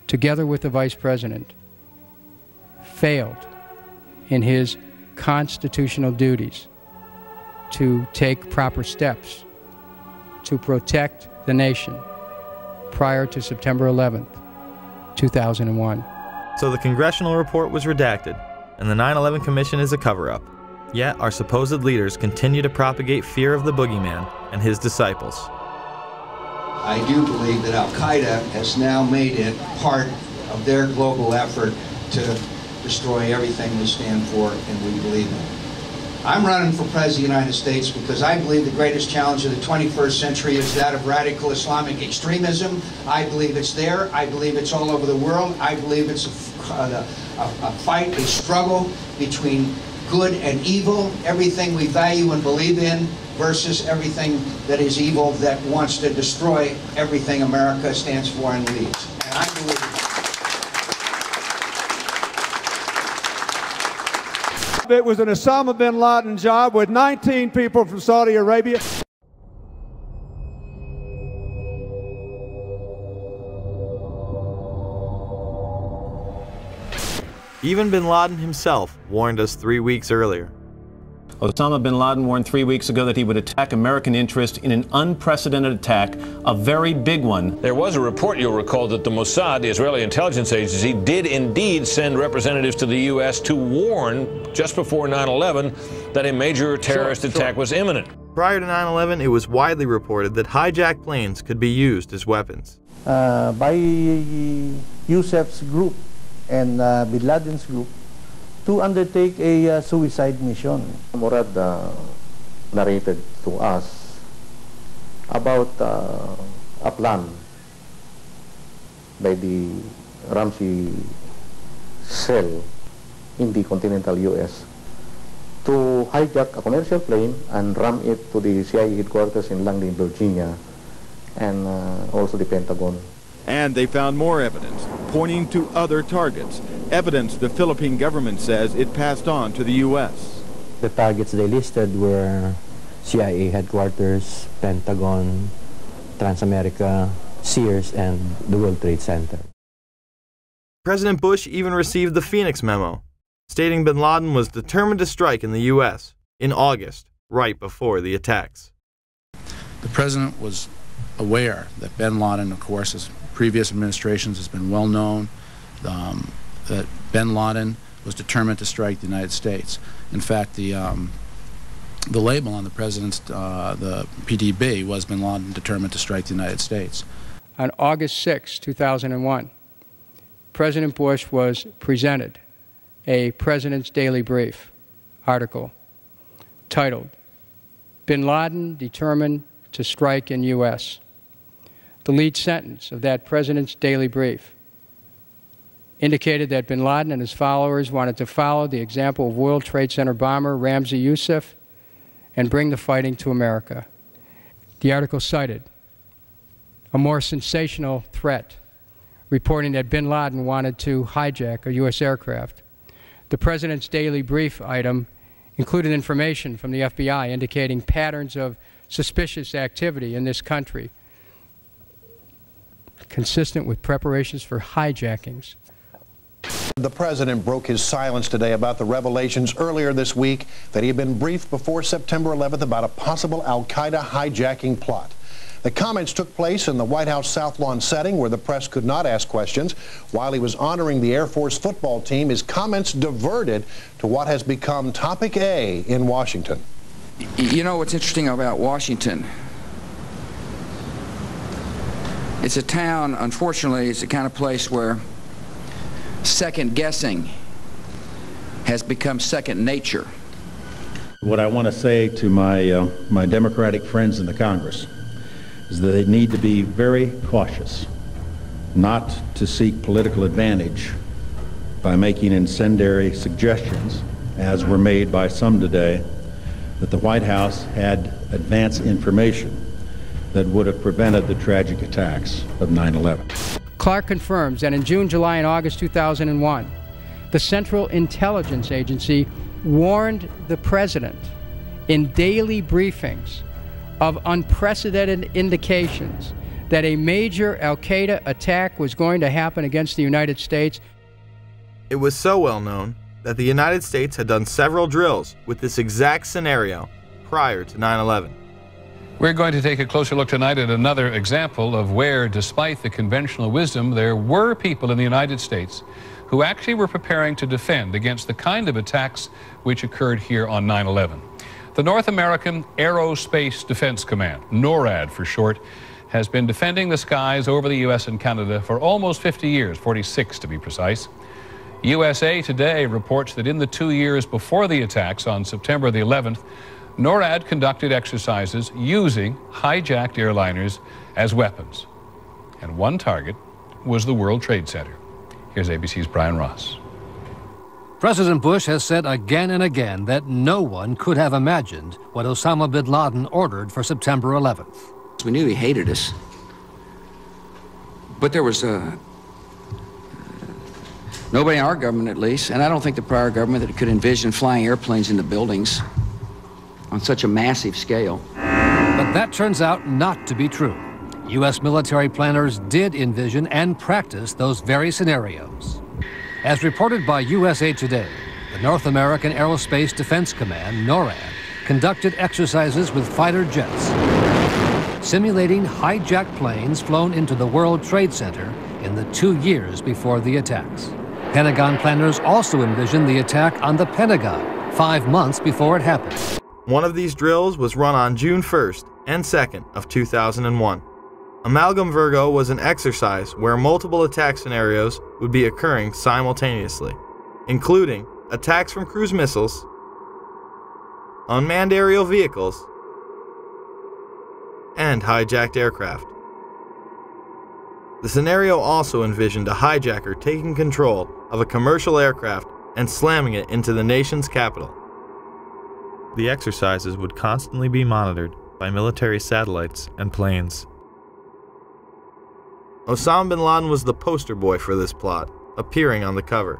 together with the Vice President, failed in his constitutional duties to take proper steps to protect the nation prior to September 11th, 2001.
So the congressional report was redacted, and the 9/11 Commission is a cover-up. Yet our supposed leaders continue to propagate fear of the boogeyman and his disciples.
I do believe that Al-Qaeda has now made it part of their global effort to destroy everything we stand for and we believe in. I'm running for President of the United States because I believe the greatest challenge of the 21st century is that of radical Islamic extremism. I believe it's there. I believe it's all over the world. I believe it's a fight, a struggle between good and evil, everything we value and believe in, versus everything that is evil that wants to destroy everything America stands for and leads. And I believe
it was an Osama bin Laden job with 19 people from Saudi Arabia.
Even bin Laden himself warned us 3 weeks earlier.
Osama bin Laden warned 3 weeks ago that he would attack American interest in an unprecedented attack, a very big one.
There was a report, you'll recall, that the Mossad, the Israeli intelligence agency, did indeed send representatives to the U.S. to warn, just before 9/11, that a major terrorist attack was imminent.
Prior to 9/11, it was widely reported that hijacked planes could be used as weapons.
By Youssef's group and bin Laden's group to undertake a suicide mission.
Murad narrated to us about a plan by the Ramsey cell in the continental U.S. to hijack a commercial plane and ram it to the CIA headquarters in Langley, Virginia, and also the Pentagon.
And they found more evidence, pointing to other targets, evidence the Philippine government says it passed on to the U.S.
The targets they listed were CIA headquarters, Pentagon, Transamerica, Sears, and the World Trade Center.
President Bush even received the Phoenix memo, stating bin Laden was determined to strike in the U.S. in August, right before the attacks.
The president was aware that bin Laden, of course, as previous administrations has been well known, that bin Laden was determined to strike the United States. In fact, the label on the president's, the PDB, was bin Laden determined to strike the United States.
On August 6, 2001, President Bush was presented a President's Daily Brief article titled, "Bin Laden Determined to Strike in U.S." The lead sentence of that President's Daily Brief indicated that bin Laden and his followers wanted to follow the example of World Trade Center bomber Ramzi Youssef and bring the fighting to America. The article cited a more sensational threat, reporting that bin Laden wanted to hijack a U.S. aircraft. The President's Daily Brief item included information from the FBI indicating patterns of suspicious activity in this country, consistent with preparations for hijackings.
The president broke his silence today about the revelations earlier this week that he had been briefed before September 11th about a possible al-Qaeda hijacking plot. The comments took place in the White House South Lawn setting where the press could not ask questions. While he was honoring the Air Force football team, his comments diverted to what has become topic A in Washington.
You know what's interesting about Washington? It's a town, unfortunately, it's the kind of place where second guessing has become second nature.
What I want to say to my Democratic friends in the Congress is that they need to be very cautious not to seek political advantage by making incendiary suggestions, as were made by some today, that the White House had advance information that would have prevented the tragic attacks of 9/11.
Clark confirms that in June, July, and August 2001, the Central Intelligence Agency warned the president in daily briefings of unprecedented indications that a major al-Qaeda attack was going to happen against the United States.
It was so well known that the United States had done several drills with this exact scenario prior to 9/11.
We're going to take a closer look tonight at another example of where, despite the conventional wisdom, there were people in the United States who actually were preparing to defend against the kind of attacks which occurred here on 9/11. The North American Aerospace Defense Command, NORAD for short, has been defending the skies over the U.S. and Canada for almost 50 years, 46 to be precise. USA Today reports that in the 2 years before the attacks on September the 11th, NORAD conducted exercises using hijacked airliners as weapons. And one target was the World Trade Center. Here's ABC's Brian Ross.
President Bush has said again and again that no one could have imagined what Osama bin Laden ordered for September 11th.
We knew he hated us, but there was nobody in our government, at least, and I don't think the prior government, that could envision flying airplanes into buildings on such a massive scale.
But that turns out not to be true. U.S. military planners did envision and practice those very scenarios. As reported by USA Today, the North American Aerospace Defense Command, NORAD, conducted exercises with fighter jets, simulating hijacked planes flown into the World Trade Center in the 2 years before the attacks. Pentagon planners also envisioned the attack on the Pentagon 5 months before it happened.
One of these drills was run on June 1st and 2nd of 2001. Amalgam Virgo was an exercise where multiple attack scenarios would be occurring simultaneously, including attacks from cruise missiles, unmanned aerial vehicles, and hijacked aircraft. The scenario also envisioned a hijacker taking control of a commercial aircraft and slamming it into the nation's capital. The exercises would constantly be monitored by military satellites and planes. Osama bin Laden was the poster boy for this plot, appearing on the cover.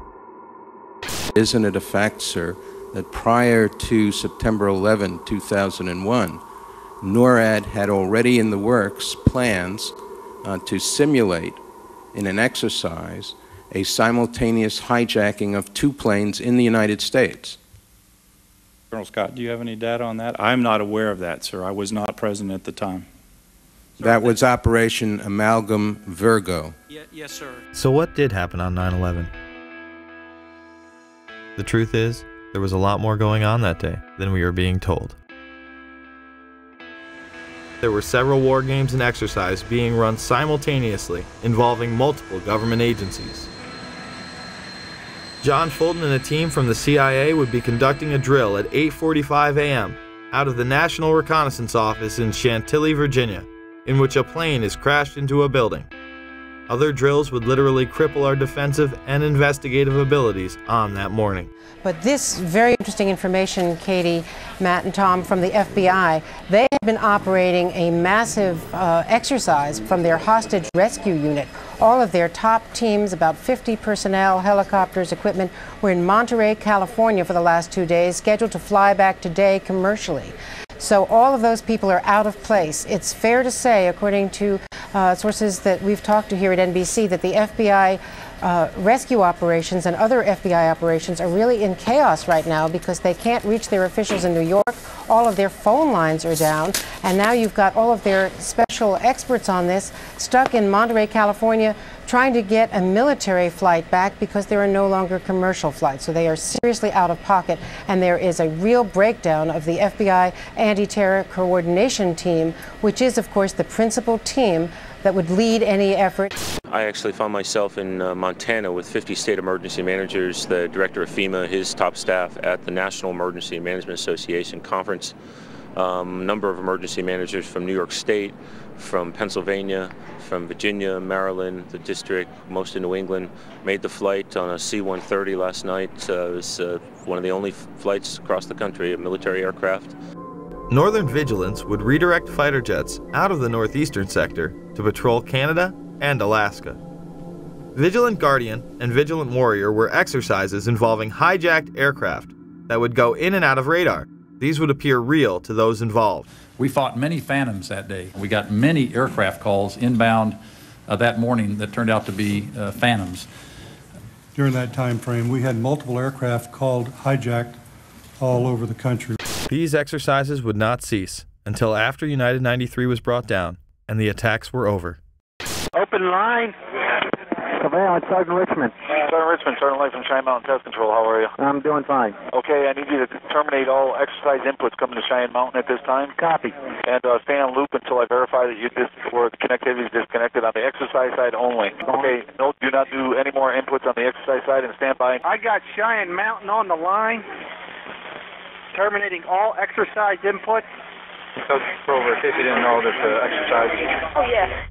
Isn't it a fact, sir, that prior to September 11, 2001, NORAD had already in the works plans to simulate in an exercise a simultaneous hijacking of 2 planes in the United States?
Colonel Scott, do you have any data on that? I'm not aware of that, sir. I was not present at the time.
That was Operation Amalgam Virgo.
Yes, sir.
So what did happen on 9/11? The truth is, there was a lot more going on that day than we are being told. There were several war games and exercises being run simultaneously involving multiple government agencies. John Fulton and a team from the CIA would be conducting a drill at 8:45 a.m. out of the National Reconnaissance Office in Chantilly, Virginia, in which a plane is crashed into a building. Other drills would literally cripple our defensive and investigative abilities on that morning.
But this very interesting information, Katie, Matt, and Tom, from the FBI, they have been operating a massive exercise from their hostage rescue unit. All of their top teams, about 50 personnel, helicopters, equipment, were in Monterey, California for the last 2 days, scheduled to fly back today commercially. So all of those people are out of place. It's fair to say, according to sources that we've talked to here at NBC, that the FBI rescue operations and other FBI operations are really in chaos right now because they can't reach their officials in New York. All of their phone lines are down, and now you've got all of their special experts on this stuck in Monterey, California, trying to get a military flight back because there are no longer commercial flights. So they are seriously out of pocket, and there is a real breakdown of the FBI anti-terror coordination team, which is, of course, the principal team that would lead any effort.
I actually found myself in Montana with 50 state emergency managers, the director of FEMA, his top staff at the National Emergency Management Association conference. Number of emergency managers from New York State, from Pennsylvania, from Virginia, Maryland, the district, most in New England, made the flight on a C-130 last night. It was one of the only flights across the country, a military aircraft.
Northern Vigilance would redirect fighter jets out of the northeastern sector to patrol Canada and Alaska. Vigilant Guardian and Vigilant Warrior were exercises involving hijacked aircraft that would go in and out of radar. These would appear real to those involved.
We fought many phantoms that day. We got many aircraft calls inbound that morning that turned out to be phantoms.
During that time frame, we had multiple aircraft called hijacked all over the country.
These exercises would not cease until after United 93 was brought down and the attacks were over.
Open line.
Surveillance, Sergeant Richmond.
Sergeant Richmond, Sergeant Light from Cheyenne Mountain Test Control. How are you?
I'm doing fine.
Okay, I need you to terminate all exercise inputs coming to Cheyenne Mountain at this time.
Copy.
And stay on loop until I verify that the connectivity is disconnected on the exercise side only. Okay, no, do not do any more inputs on the exercise side and stand by.
I got Cheyenne Mountain on the line. Terminating all exercise inputs.
So, Grover, in case you didn't know, that exercise.
Oh, yeah.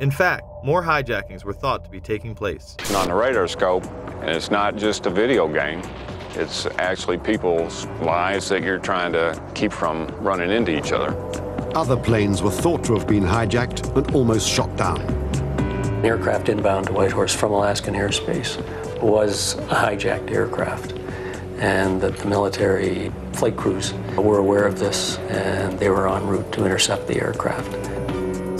In fact, more hijackings were thought to be taking place.
On the radar scope,
And it's not just a video game. It's actually people's lives that you're trying to keep from running into each other.
Other planes were thought to have been hijacked and almost shot down.
An aircraft inbound to Whitehorse from Alaskan airspace was a hijacked aircraft, and that the military flight crews were aware of this, and they were en route to intercept the aircraft.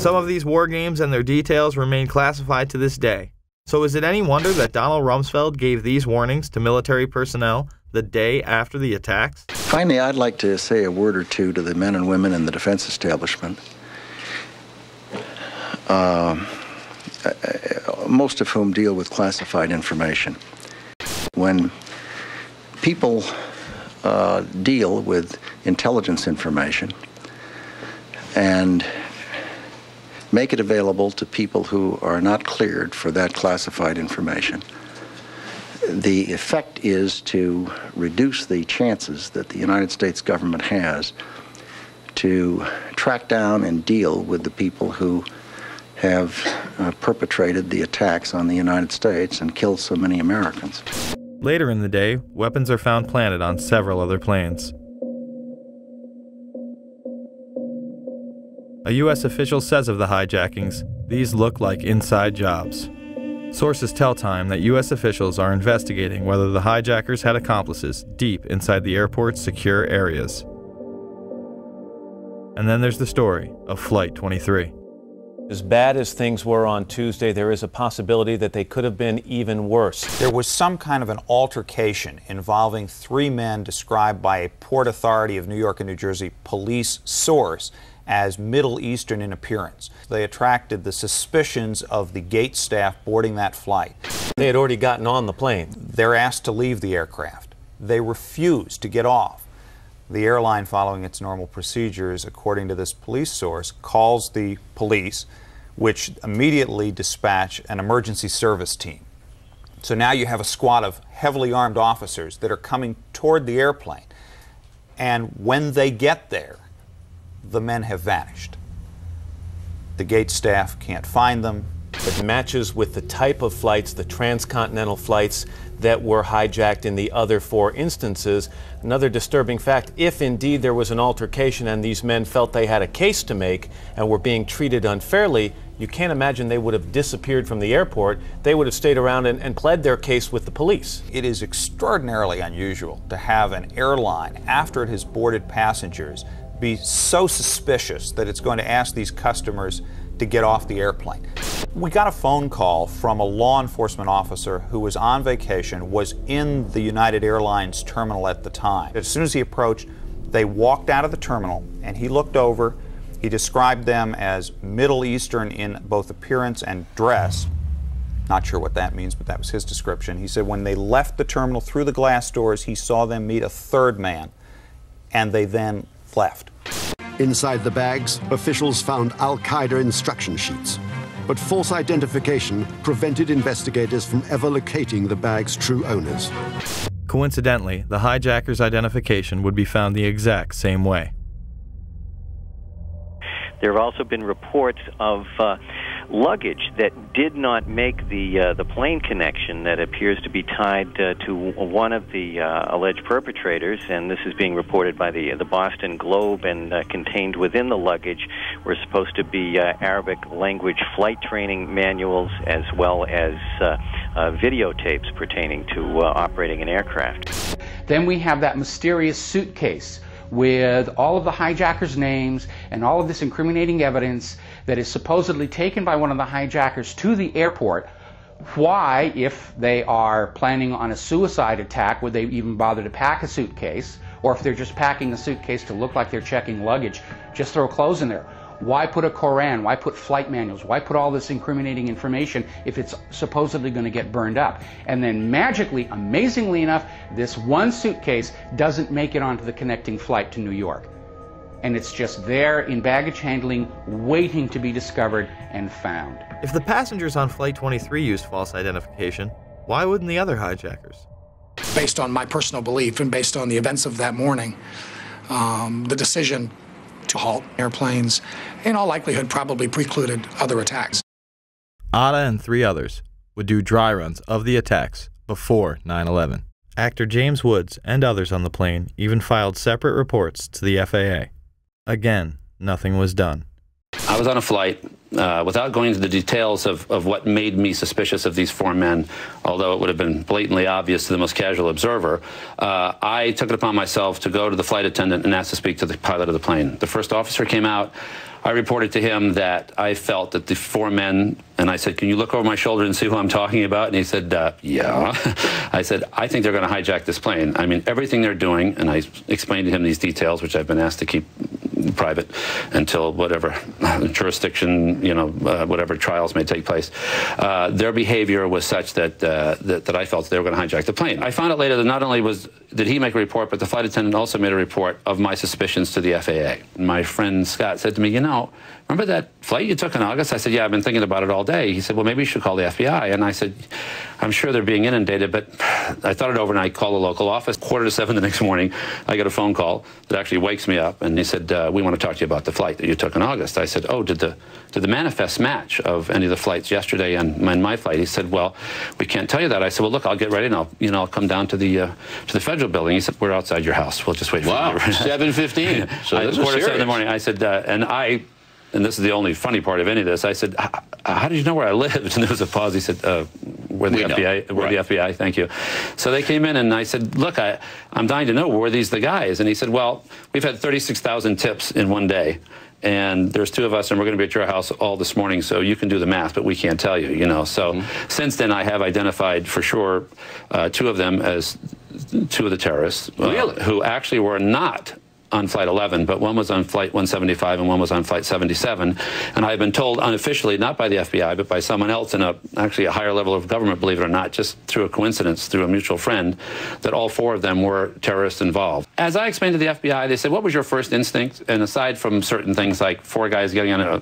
Some of these war games and their details remain classified to this day. So is it any wonder that Donald Rumsfeld gave these warnings to military personnel the day after the attacks?
Finally, I'd like to say a word or two to the men and women in the defense establishment, most of whom deal with classified information. When people deal with intelligence information and make it available to people who are not cleared for that classified information, the effect is to reduce the chances that the United States government has to track down and deal with the people who have perpetrated the attacks on the United States and killed so many Americans.
Later in the day, weapons are found planted on several other planes. A U.S. official says of the hijackings, these look like inside jobs. Sources tell Time that U.S. officials are investigating whether the hijackers had accomplices deep inside the airport's secure areas. And then there's the story of Flight 23.
As bad as things were on Tuesday, there is a possibility that they could have been even worse.
There was some kind of an altercation involving 3 men described by a Port Authority of New York and New Jersey police source as Middle Eastern in appearance. They attracted the suspicions of the gate staff boarding that flight.
They had already gotten on the plane.
They're asked to leave the aircraft. They refuse to get off. The airline, following its normal procedures, according to this police source, calls the police, which immediately dispatch an emergency service team. So now you have a squad of heavily armed officers that are coming toward the airplane. And when they get there, the men have vanished. The gate staff can't find them.
It matches with the type of flights, the transcontinental flights that were hijacked in the other 4 instances. Another disturbing fact, if indeed there was an altercation and these men felt they had a case to make and were being treated unfairly, you can't imagine they would have disappeared from the airport. They would have stayed around and pled their case with the police.
It is extraordinarily unusual to have an airline, after it has boarded passengers, be so suspicious that it's going to ask these customers to get off the airplane. We got a phone call from a law enforcement officer who was on vacation, was in the United Airlines terminal at the time. As soon as he approached, they walked out of the terminal and he looked over. He described them as Middle Eastern in both appearance and dress. Not sure what that means, but that was his description. He said when they left the terminal through the glass doors, he saw them meet a 3rd man, and they then left.
Inside the bags, officials found Al-Qaeda instruction sheets, but false identification prevented investigators from ever locating the bag's true owners.
Coincidentally, the hijackers' identification would be found the exact same way.
There have also been reports of luggage that did not make the plane connection that appears to be tied to one of the alleged perpetrators, and this is being reported by the Boston Globe, and contained within the luggage were supposed to be Arabic language flight training manuals as well as videotapes pertaining to operating an aircraft.
Then we have that mysterious suitcase with all of the hijackers' names and all of this incriminating evidence that is supposedly taken by one of the hijackers to the airport. Why, if they are planning on a suicide attack, would they even bother to pack a suitcase? Or if they're just packing a suitcase to look like they're checking luggage, just throw clothes in there. Why put a Koran? Why put flight manuals? Why put all this incriminating information if it's supposedly going to get burned up? And then magically, amazingly enough, this one suitcase doesn't make it onto the connecting flight to New York. And it's just there in baggage handling, waiting to be discovered and found.
If the passengers on Flight 23 used false identification, why wouldn't the other hijackers?
Based on my personal belief and based on the events of that morning, the decision to halt airplanes, in all likelihood, probably precluded other attacks.
Atta and 3 others would do dry runs of the attacks before 9/11. Actor James Woods and others on the plane even filed separate reports to the FAA. Again, nothing was done.
I was on a flight, without going into the details of what made me suspicious of these four men, although it would have been blatantly obvious to the most casual observer, I took it upon myself to go to the flight attendant and ask to speak to the pilot of the plane. The first officer came out. I reported to him that I felt that the four men, and I said, can you look over my shoulder and see who I'm talking about? And he said, yeah. I said, I think they're going to hijack this plane. I mean, everything they're doing, and I explained to him these details, which I've been asked to keep private until whatever jurisdiction, whatever trials may take place. Their behavior was such that I felt they were going to hijack the plane. I found out later that not only did he make a report, but the flight attendant also made a report of my suspicions to the FAA. My friend Scott said to me, remember that flight you took in August? I said, yeah, I've been thinking about it all day. He said, well, maybe you should call the FBI. And I said, I'm sure they're being inundated, but I thought it over and I called the local office. 6:45 the next morning, I got a phone call that actually wakes me up, and he said, we want to talk to you about the flight that you took in August. I said, oh, did the manifest match of any of the flights yesterday and my flight? He said, well, we can't tell you that. I said, well, look, I'll get ready and I'll come down to the federal building. He said, we're outside your house. We'll just wait for you.
Wow, 7:15. So this is
6:45 in the morning. I said, and this is the only funny part of any of this, I said, how did you know where I lived? And there was a pause. He said, we're the FBI. We're the FBI, thank you. So they came in, and I said, look, I'm dying to know, were these the guys? And he said, well, we've had 36,000 tips in one day, and there's two of us, and we're going to be at your house all this morning, so you can do the math, but we can't tell you, So since then, I have identified for sure two of them as two of the terrorists, who actually were not on Flight 11, but one was on Flight 175 and one was on Flight 77. And I've been told unofficially, not by the FBI, but by someone else in actually a higher level of government, believe it or not, just through a coincidence, through a mutual friend, that all four of them were terrorists involved. As I explained to the FBI, they said, what was your first instinct? And aside from certain things like four guys getting on a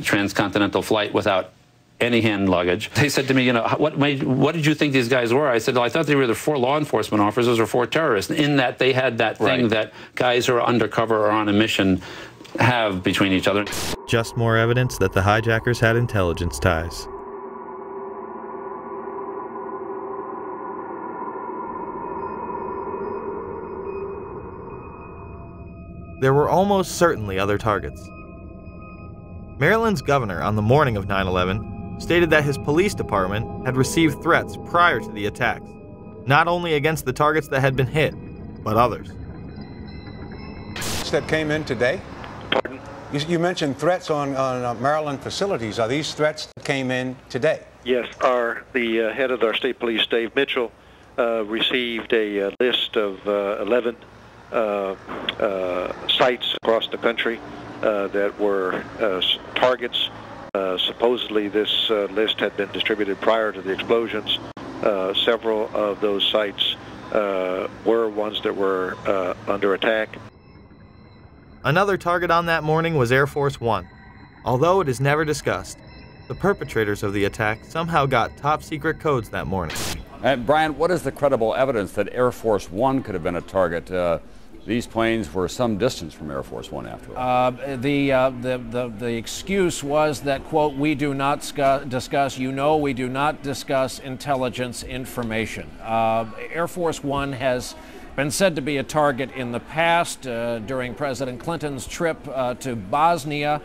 transcontinental flight without any hand luggage, they said to me, what did you think these guys were? I said, well, I thought they were either four law enforcement officers or four terrorists, in that they had that thing that guys who are undercover or on a mission have between each other.
Just more evidence that the hijackers had intelligence ties. There were almost certainly other targets. Maryland's governor on the morning of 9/11 stated that his police department had received threats prior to the attacks, not only against the targets that had been hit, but others.
That came in today?
Pardon?
You mentioned threats on Maryland facilities. Are these threats that came in today?
Yes. The head of our state police, Dave Mitchell, received a list of 11 sites across the country that were targets. Supposedly this list had been distributed prior to the explosions. Several of those sites were ones that were under attack.
Another target on that morning was Air Force One. Although it is never discussed, the perpetrators of the attack somehow got top-secret codes that morning.
Brian, what is the credible evidence that Air Force One could have been a target? These planes were some distance from Air Force One after all.
The excuse was that, quote, we do not discuss, we do not discuss intelligence information. Air Force One has been said to be a target in the past during President Clinton's trip to Bosnia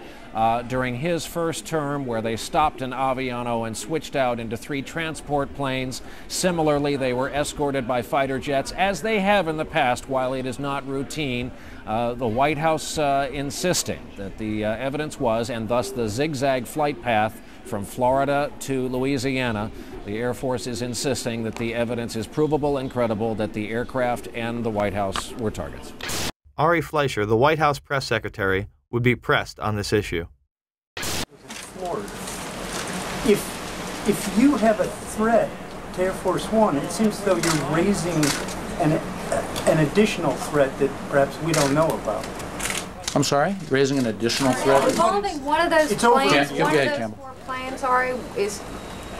during his first term, where they stopped in Aviano and switched out into 3 transport planes. Similarly, they were escorted by fighter jets, as they have in the past, while it is not routine. The White House insisting that the evidence was, and thus the zigzag flight path from Florida to Louisiana. The Air Force is insisting that the evidence is provable and credible that the aircraft and the White House were targets.
Ari Fleischer, the White House press secretary, would be pressed on this issue.
Florida. If you have a threat to Air Force One, it seems as though you're raising an additional threat that perhaps we don't know about.
I'm sorry? Raising an additional threat?
Involving one of those planes, one of those 4 planes, Ari,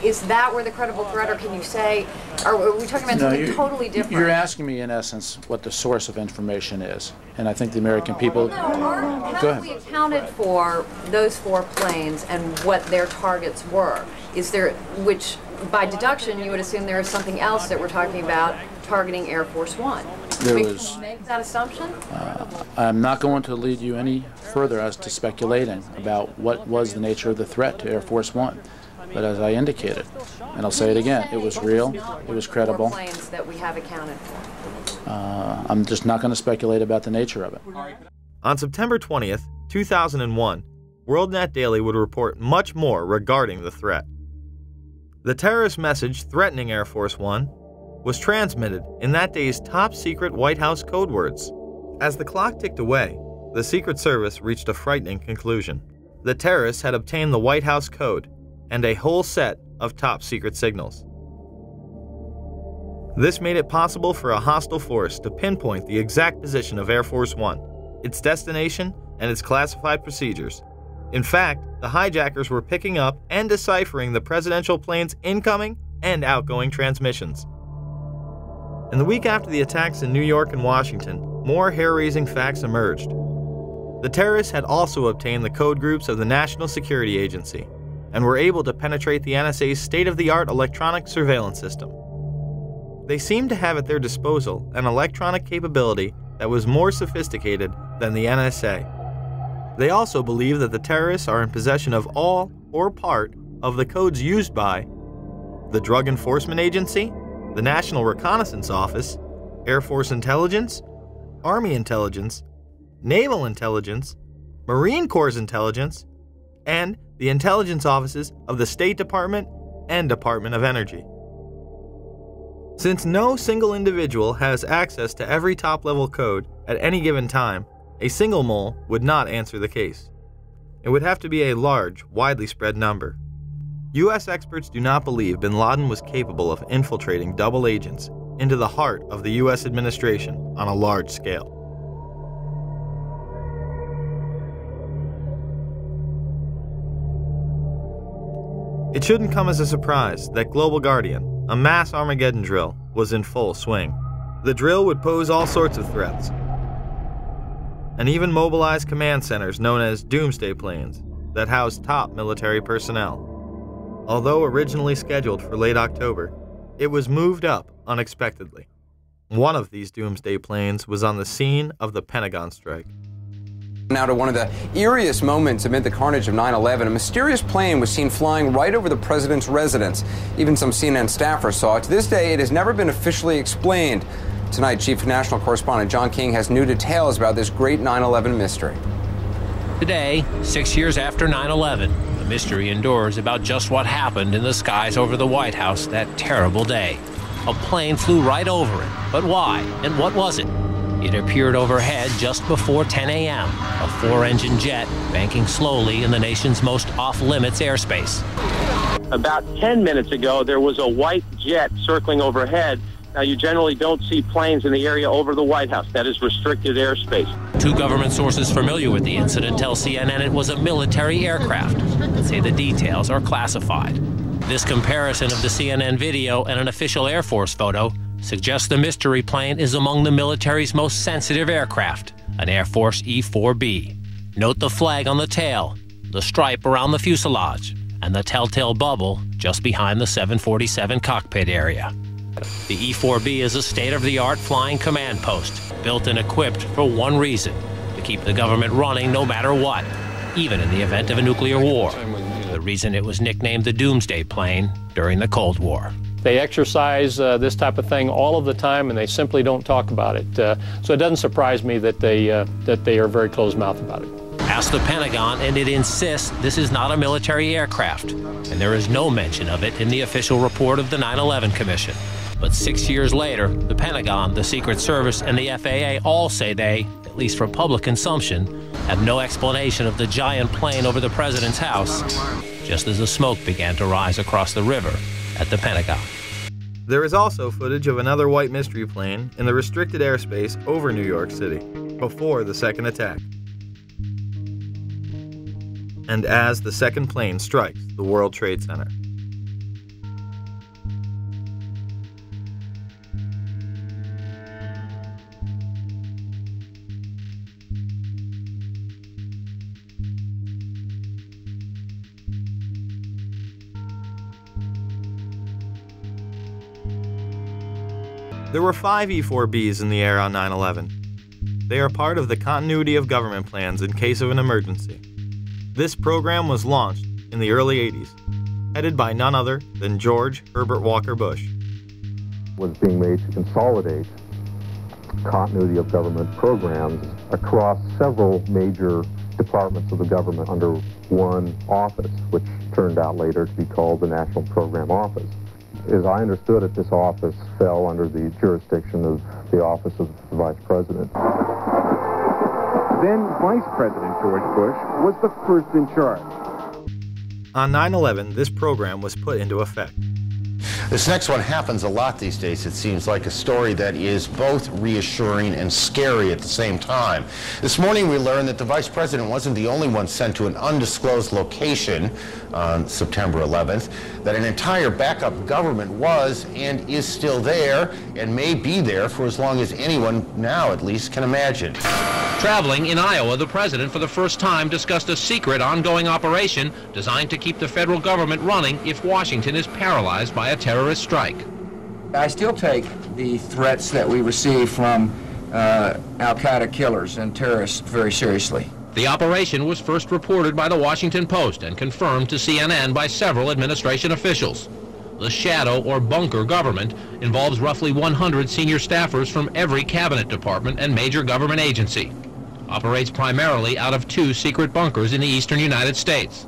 is that where the credible threat, or can you say, are we talking about something totally different?
You're asking me, in essence, what the source of information is. And I think the American people...
How have we accounted for those 4 planes and what their targets were? Is there, which by deduction, you would assume there is something else that we're talking about targeting Air Force One.
There
Can
was.
you make that assumption?
I'm not going to lead you any further as to speculating about what was the nature of the threat to Air Force One. But as I indicated, and I'll say it again, it was real, it was credible.
Planes that we have accounted for.
I'm just not going to speculate about the nature of it.
On September 20th, 2001, WorldNet Daily would report much more regarding the threat. The terrorist message threatening Air Force One was transmitted in that day's top-secret White House code words. As the clock ticked away, the Secret Service reached a frightening conclusion. The terrorists had obtained the White House code and a whole set of top-secret signals. This made it possible for a hostile force to pinpoint the exact position of Air Force One, its destination, and its classified procedures. In fact, the hijackers were picking up and deciphering the presidential plane's incoming and outgoing transmissions. In the week after the attacks in New York and Washington, more hair-raising facts emerged. The terrorists had also obtained the code groups of the National Security Agency and were able to penetrate the NSA's state-of-the-art electronic surveillance system. They seemed to have at their disposal an electronic capability that was more sophisticated than the NSA. They also believe that the terrorists are in possession of all or part of the codes used by the Drug Enforcement Agency, the National Reconnaissance Office, Air Force Intelligence, Army Intelligence, Naval Intelligence, Marine Corps Intelligence, and the intelligence offices of the State Department and Department of Energy. Since no single individual has access to every top-level code at any given time, a single mole would not answer the case. It would have to be a large, widely spread number. U.S. experts do not believe bin Laden was capable of infiltrating double agents into the heart of the U.S. administration on a large scale. It shouldn't come as a surprise that Global Guardian, a mass Armageddon drill, was in full swing. The drill would pose all sorts of threats, and even mobilize command centers known as doomsday planes that house top military personnel. Although originally scheduled for late October, it was moved up unexpectedly. One of these doomsday planes was on the scene of the Pentagon strike.
Now to one of the eeriest moments amid the carnage of 9/11, a mysterious plane was seen flying right over the president's residence. Even some CNN staffers saw it. To this day, it has never been officially explained. Tonight, Chief National Correspondent John King has new details about this great 9/11 mystery.
Today, 6 years after 9/11, the mystery endures about just what happened in the skies over the White House that terrible day. A plane flew right over it. But why? And what was it? It appeared overhead just before 10 a.m., a four-engine jet banking slowly in the nation's most off-limits airspace.
About 10 minutes ago, there was a white jet circling overhead. Now, you generally don't see planes in the area over the White House. That is restricted airspace.
Two government sources familiar with the incident tell CNN it was a military aircraft, but say the details are classified. This comparison of the CNN video and an official Air Force photo suggests the mystery plane is among the military's most sensitive aircraft, an Air Force E-4B. Note the flag on the tail, the stripe around the fuselage, and the telltale bubble just behind the 747 cockpit area. The E-4B is a state-of-the-art flying command post, built and equipped for one reason: to keep the government running no matter what, even in the event of a nuclear war. The reason it was nicknamed the Doomsday Plane during the Cold War.
They exercise this type of thing all of the time, and they simply don't talk about it. So it doesn't surprise me that they are very closed-mouthed about it.
Ask the Pentagon, and it insists this is not a military aircraft, and there is no mention of it in the official report of the 9/11 Commission. But 6 years later, the Pentagon, the Secret Service, and the FAA all say they, at least for public consumption, have no explanation of the giant plane over the president's house, just as the smoke began to rise across the river at the Pentagon.
There is also footage of another white mystery plane in the restricted airspace over New York City before the second attack, and as the second plane strikes the World Trade Center. There were 5 E-4Bs in the air on 9/11. They are part of the continuity of government plans in case of an emergency. This program was launched in the early 80s, headed by none other than George Herbert Walker Bush.
Was being made to consolidate continuity of government programs across several major departments of the government under one office, which turned out later to be called the National Program Office. As I understood it, this office fell under the jurisdiction of the Office of the Vice President.
Then Vice President George Bush was the first in charge.
On 9/11, this program was put into effect.
This next one happens a lot these days. It seems like a story that is both reassuring and scary at the same time. This morning we learned that the Vice President wasn't the only one sent to an undisclosed location on September 11th, that an entire backup government was and is still there and may be there for as long as anyone now at least can imagine.
Traveling in Iowa, the president for the first time discussed a secret ongoing operation designed to keep the federal government running if Washington is paralyzed by a terrorist strike.
I still take the threats that we receive from al-Qaeda killers and terrorists very seriously.
The operation was first reported by the Washington Post and confirmed to CNN by several administration officials. The shadow or bunker government involves roughly 100 senior staffers from every cabinet department and major government agency. Operates primarily out of 2 secret bunkers in the eastern United States,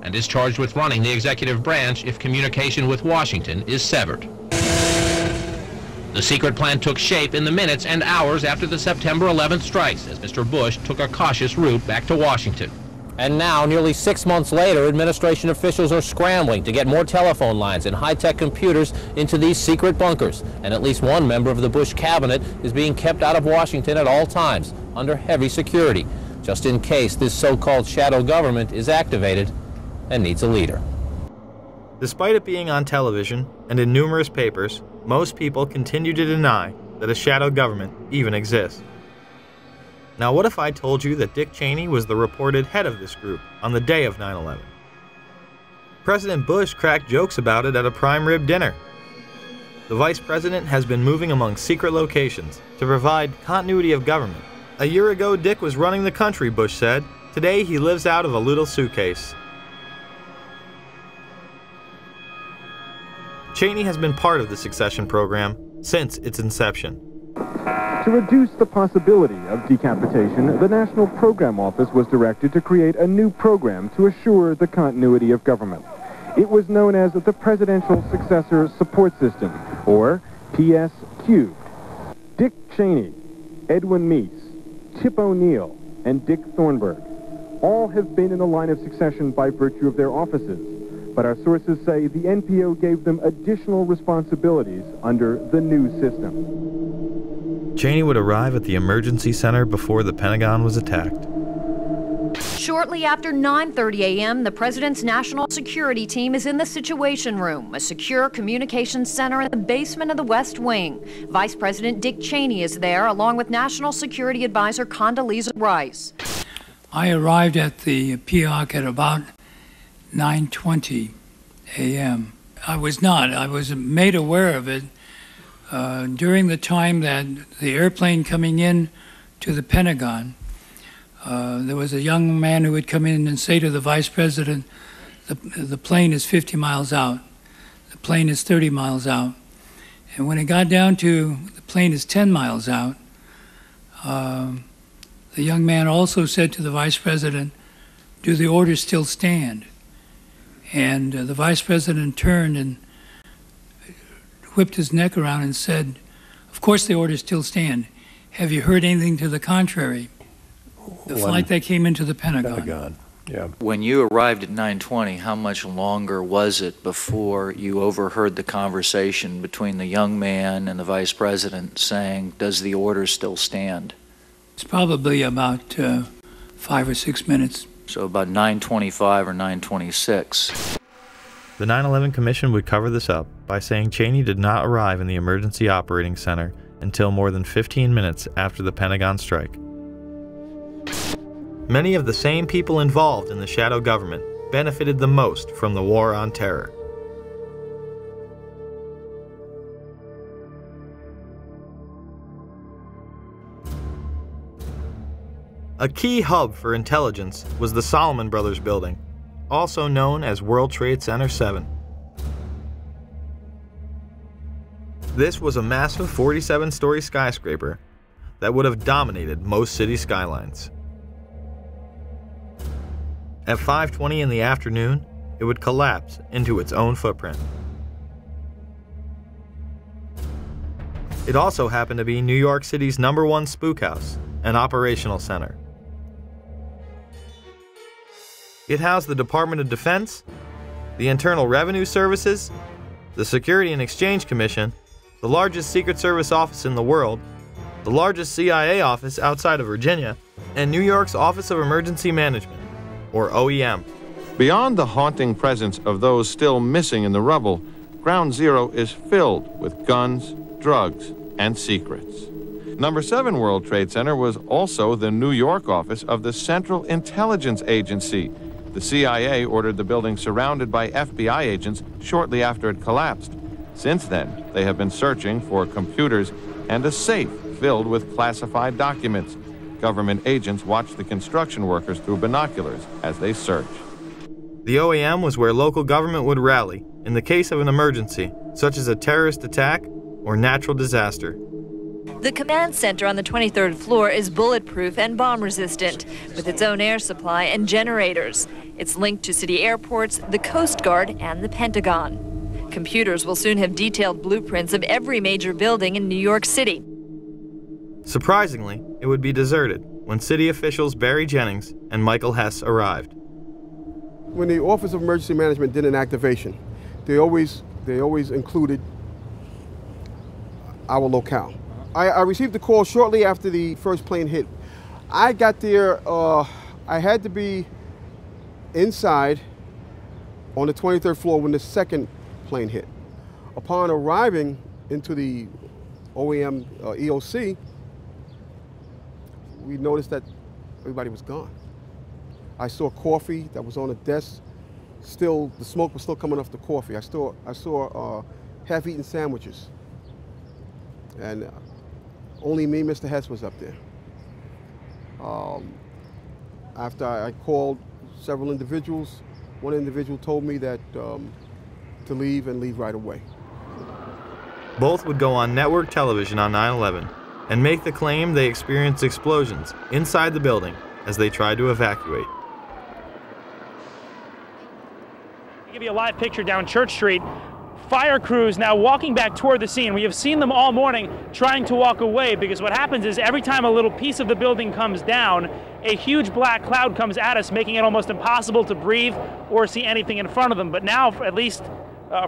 and is charged with running the executive branch if communication with Washington is severed. The secret plan took shape in the minutes and hours after the September 11th strikes, as Mr. Bush took a cautious route back to Washington.
And now, nearly 6 months later, administration officials are scrambling to get more telephone lines and high-tech computers into these secret bunkers. And at least one member of the Bush cabinet is being kept out of Washington at all times, under heavy security, just in case this so-called shadow government is activated and needs a leader.
Despite it being on television and in numerous papers, most people continue to deny that a shadow government even exists. Now, what if I told you that Dick Cheney was the reported head of this group on the day of 9/11? President Bush cracked jokes about it at a prime rib dinner. The Vice President has been moving among secret locations to provide continuity of government. A year ago, Dick was running the country, Bush said. Today, he lives out of a little suitcase. Cheney has been part of the succession program since its inception.
To reduce the possibility of decapitation, the National Program Office was directed to create a new program to assure the continuity of government. It was known as the Presidential Successor Support System, or PS-Cubed. Dick Cheney, Edwin Meese, Tip O'Neill, and Dick Thornburgh all have been in the line of succession by virtue of their offices, but our sources say the NPO gave them additional responsibilities under the new system.
Cheney would arrive at the emergency center before the Pentagon was attacked.
Shortly after 9:30 a.m., the president's national security team is in the Situation Room, a secure communications center in the basement of the West Wing. Vice President Dick Cheney is there, along with National Security Advisor Condoleezza Rice.
I arrived at the PIOC at about 9:20 a.m. I was made aware of it during the time that the airplane coming in to the Pentagon. There was a young man who would come in and say to the Vice President, the plane is 50 miles out, the plane is 30 miles out. And when it got down to the plane is 10 miles out, the young man also said to the Vice President, do the orders still stand? And the Vice President turned and whipped his neck around and said, of course the orders still stand. Have you heard anything to the contrary? The flight that came into the Pentagon.
Yeah.
When you arrived at 9:20, how much longer was it before you overheard the conversation between the young man and the Vice President saying, does the order still stand?
It's probably about 5 or 6 minutes.
So about 9:25 or 9:26.
The 9/11 Commission would cover this up by saying Cheney did not arrive in the Emergency Operating Center until more than 15 minutes after the Pentagon strike. Many of the same people involved in the shadow government benefited the most from the war on terror. A key hub for intelligence was the Salomon Brothers building, also known as World Trade Center 7. This was a massive 47-story skyscraper that would have dominated most city skylines. At 5:20 in the afternoon, it would collapse into its own footprint. It also happened to be New York City's #1 spook house and operational center. It housed the Department of Defense, the Internal Revenue Services, the Security and Exchange Commission, the largest Secret Service office in the world, the largest CIA office outside of Virginia, and New York's Office of Emergency Management, or OEM.
Beyond the haunting presence of those still missing in the rubble, Ground Zero is filled with guns, drugs, and secrets. Number 7 World Trade Center was also the New York office of the Central Intelligence Agency. The CIA ordered the building surrounded by FBI agents shortly after it collapsed. Since then, they have been searching for computers and a safe filled with classified documents. Government agents watch the construction workers through binoculars as they search.
The OEM was where local government would rally in the case of an emergency, such as a terrorist attack or natural disaster.
The command center on the 23rd floor is bulletproof and bomb-resistant, with its own air supply and generators. It's linked to city airports, the Coast Guard, and the Pentagon. Computers will soon have detailed blueprints of every major building in New York City.
Surprisingly, it would be deserted when city officials Barry Jennings and Michael Hess arrived.
When the Office of Emergency Management did an activation, they always included our locale. I received the call shortly after the first plane hit. I got there, I had to be inside on the 23rd floor when the second plane hit. Upon arriving into the OEM EOC, we noticed that everybody was gone. I saw coffee that was on the desk. Still, the smoke was still coming off the coffee. I saw half-eaten sandwiches. And only me, Mr. Hess, was up there. After I called several individuals, one individual told me that to leave and leave right away.
Both would go on network television on 9/11 and make the claim they experienced explosions inside the building as they tried to evacuate.
I'll give you a live picture down Church Street. Fire crews now walking back toward the scene. We have seen them all morning trying to walk away, because what happens is every time a little piece of the building comes down, a huge black cloud comes at us, making it almost impossible to breathe or see anything in front of them. But now, at least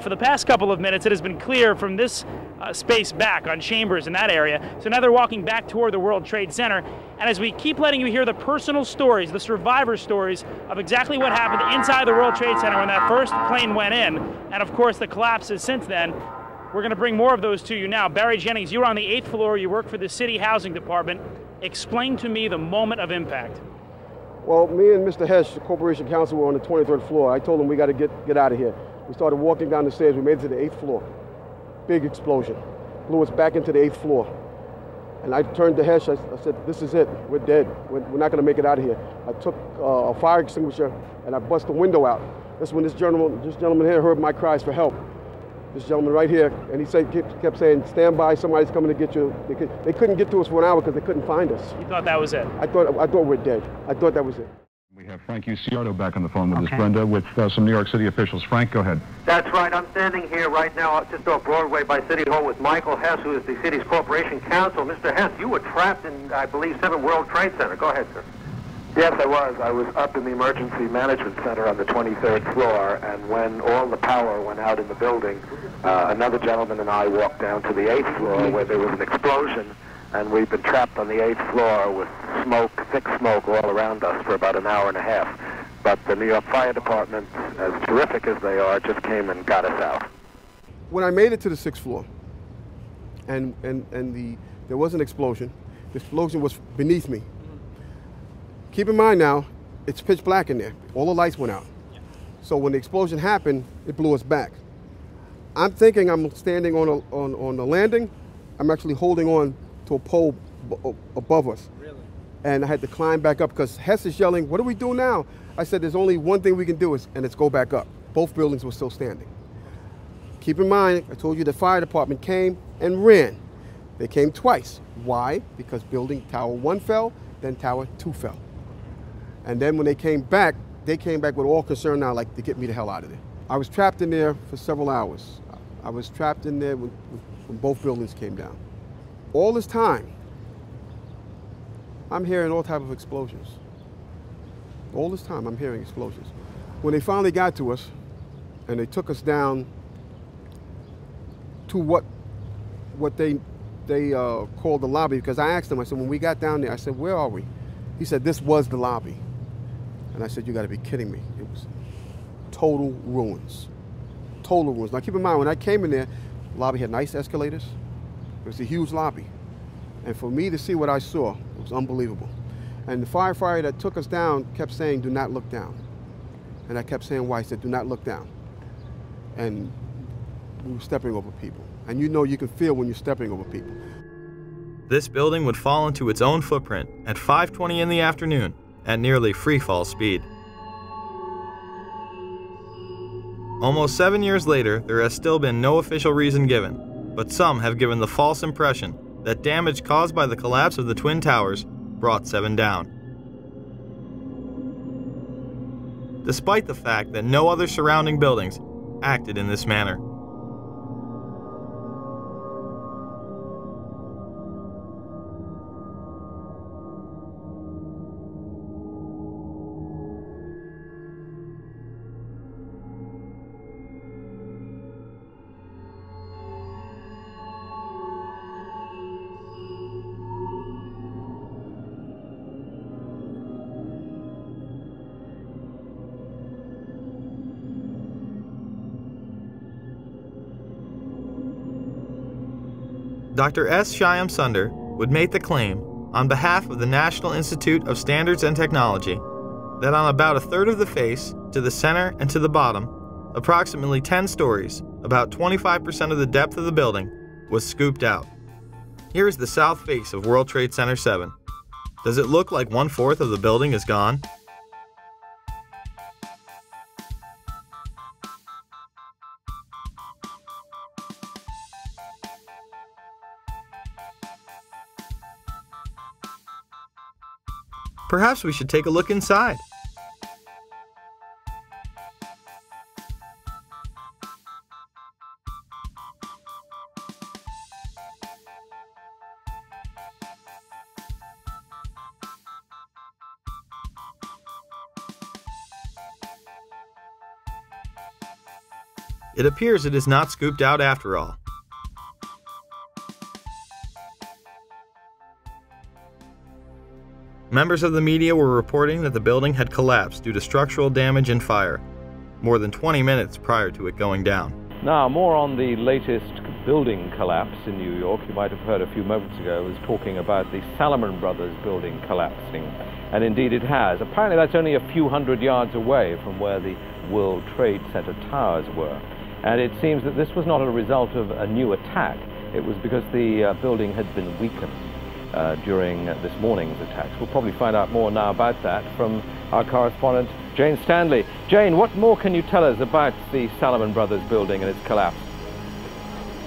for the past couple of minutes, it has been clear from this space back on Chambers in that area. So now they're walking back toward the World Trade Center. And as we keep letting you hear the personal stories, the survivor stories of exactly what happened inside the World Trade Center when that first plane went in, and of course the collapses since then, we're going to bring more of those to you now. Barry Jennings, you were on the 8th floor. You work for the City Housing Department. Explain to me the moment of impact.
Well, me and Mr. Hess, the Corporation Counsel, were on the 23rd floor. I told him we got to get out of here. We started walking down the stairs. We made it to the 8th floor. Big explosion. Blew us back into the 8th floor. And I turned to Hess. I said, this is it. We're dead. We're not going to make it out of here. I took a fire extinguisher and I bust the window out. That's when this gentleman here heard my cries for help. This gentleman right here, and he kept saying, stand by, somebody's coming to get you. They couldn't get to us for an hour because they couldn't find us.
You thought that was it?
I thought we're dead. I thought that was it.
We have Frank Uciardo back on the phone with us, Brenda, with some New York City officials. Frank, go ahead.
That's right. I'm standing here right now just off Broadway by City Hall with Michael Hess, who is the city's Corporation Counsel. Mr. Hess, you were trapped in, I believe, 7 World Trade Center. Go ahead, sir.
Yes, I was. I was up in the Emergency Management Center on the 23rd floor, and when all the power went out in the building, another gentleman and I walked down to the 8th floor where there was an explosion, and we've been trapped on the 8th floor with smoke, thick smoke all around us for about an hour and a half. But the New York Fire Department, as terrific as they are, just came and got us out.
When I made it to the 6th floor, and there was an explosion, the explosion was beneath me. Keep in mind now, it's pitch black in there. All the lights went out. So when the explosion happened, it blew us back. I'm thinking I'm standing on the landing. I'm actually holding on to a pole above us.
Really?
And I had to climb back up because Hess is yelling, "What do we do now?" I said, "There's only one thing we can do, and it's go back up." Both buildings were still standing. Keep in mind, I told you the fire department came and ran. They came twice. Why? Because building Tower 1 fell, then Tower 2 fell. And then when they came back with all concern now, like, to get me the hell out of there. I was trapped in there for several hours. I was trapped in there when both buildings came down. All this time, I'm hearing all types of explosions. All this time, I'm hearing explosions. When they finally got to us, and they took us down to what they called the lobby, because I asked them, I said, when we got down there, I said, "Where are we?" He said, "This was the lobby." And I said, "You gotta be kidding me." It was total ruins. Total ruins. Now keep in mind, when I came in there, the lobby had nice escalators. It was a huge lobby. And for me to see what I saw, it was unbelievable. And the firefighter that took us down kept saying, "Do not look down." And I kept saying why. He said, "Do not look down." And we were stepping over people. And you know you can feel when you're stepping over people.
This building would fall into its own footprint at 5:20 in the afternoon at nearly free-fall speed. Almost 7 years later, there has still been no official reason given, but some have given the false impression that damage caused by the collapse of the Twin Towers brought 7 down. Despite the fact that no other surrounding buildings acted in this manner. Dr. S. Shyam Sunder would make the claim, on behalf of the National Institute of Standards and Technology, that on about a third of the face, to the center and to the bottom, approximately 10 stories, about 25% of the depth of the building, was scooped out. Here is the south face of World Trade Center 7. Does it look like 1/4 of the building is gone? Perhaps we should take a look inside. It appears it is not scooped out after all. Members of the media were reporting that the building had collapsed due to structural damage and fire, more than 20 minutes prior to it going down.
Now, more on the latest building collapse in New York. You might have heard a few moments ago, I was talking about the Salomon Brothers building collapsing, and indeed it has. Apparently that's only a few hundred yards away from where the World Trade Center towers were. And it seems that this was not a result of a new attack. It was because the building had been weakened during this morning's attacks. We'll probably find out more now about that from our correspondent, Jane Stanley. Jane, what more can you tell us about the Salomon Brothers building and its collapse?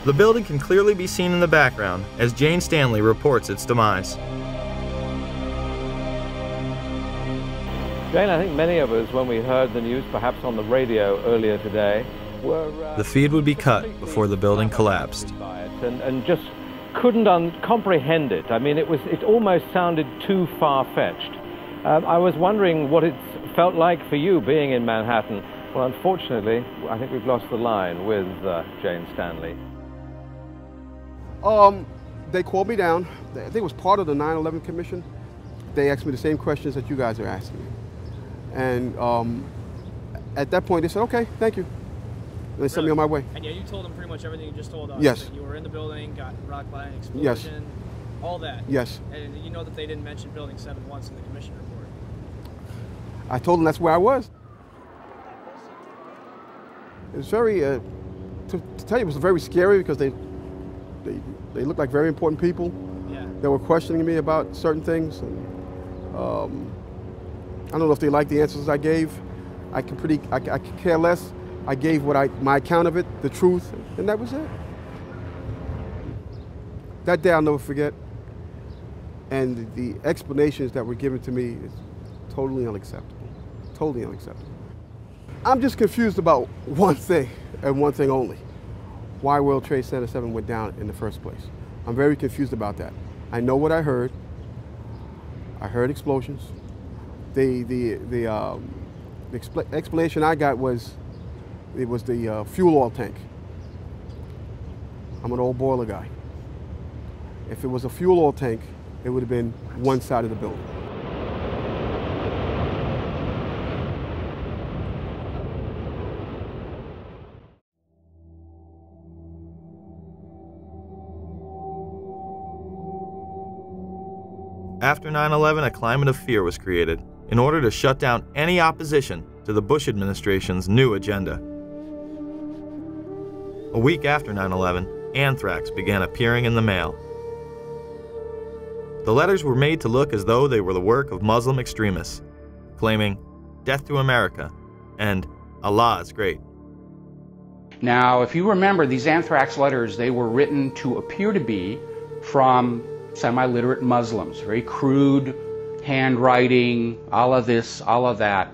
The building can clearly be seen in the background as Jane Stanley reports its demise.
Jane, I think many of us, when we heard the news, perhaps on the radio earlier today, were...
The feed would be cut before the building collapsed.
And just couldn't comprehend it. I mean, it almost sounded too far-fetched. I was wondering what it felt like for you being in Manhattan. Well, unfortunately, I think we've lost the line with Jane Stanley.
They called me down. I think it was part of the 9/11 Commission. They asked me the same questions that you guys are asking me. And at that point, they said, "Okay, thank you." They sent me on my way.
And yeah, you told them pretty much everything you just told us.
Yes.
That you were in the building, got rocked by an explosion,
yes.
All that.
Yes.
And you know that they didn't mention Building 7 once in the commission report.
I told them that's where I was. It was very, to tell you, it was very scary because they looked like very important people.
Yeah.
They were questioning me about certain things. And I don't know if they like the answers I gave. I could care less. I gave my account of it, the truth, and that was it. That day I'll never forget. And the explanations that were given to me is totally unacceptable. Totally unacceptable. I'm just confused about one thing, and one thing only. Why World Trade Center 7 went down in the first place. I'm very confused about that. I know what I heard. I heard explosions. The explanation I got was it was the fuel oil tank. I'm an old boiler guy. If it was a fuel oil tank, it would have been one side of the building.
After 9/11, a climate of fear was created in order to shut down any opposition to the Bush administration's new agenda. A week after 9/11, anthrax began appearing in the mail. The letters were made to look as though they were the work of Muslim extremists, claiming "Death to America" and "Allah is great."
Now, if you remember, these anthrax letters, they were written to appear to be from semi-literate Muslims, very crude handwriting, all of this, all of that.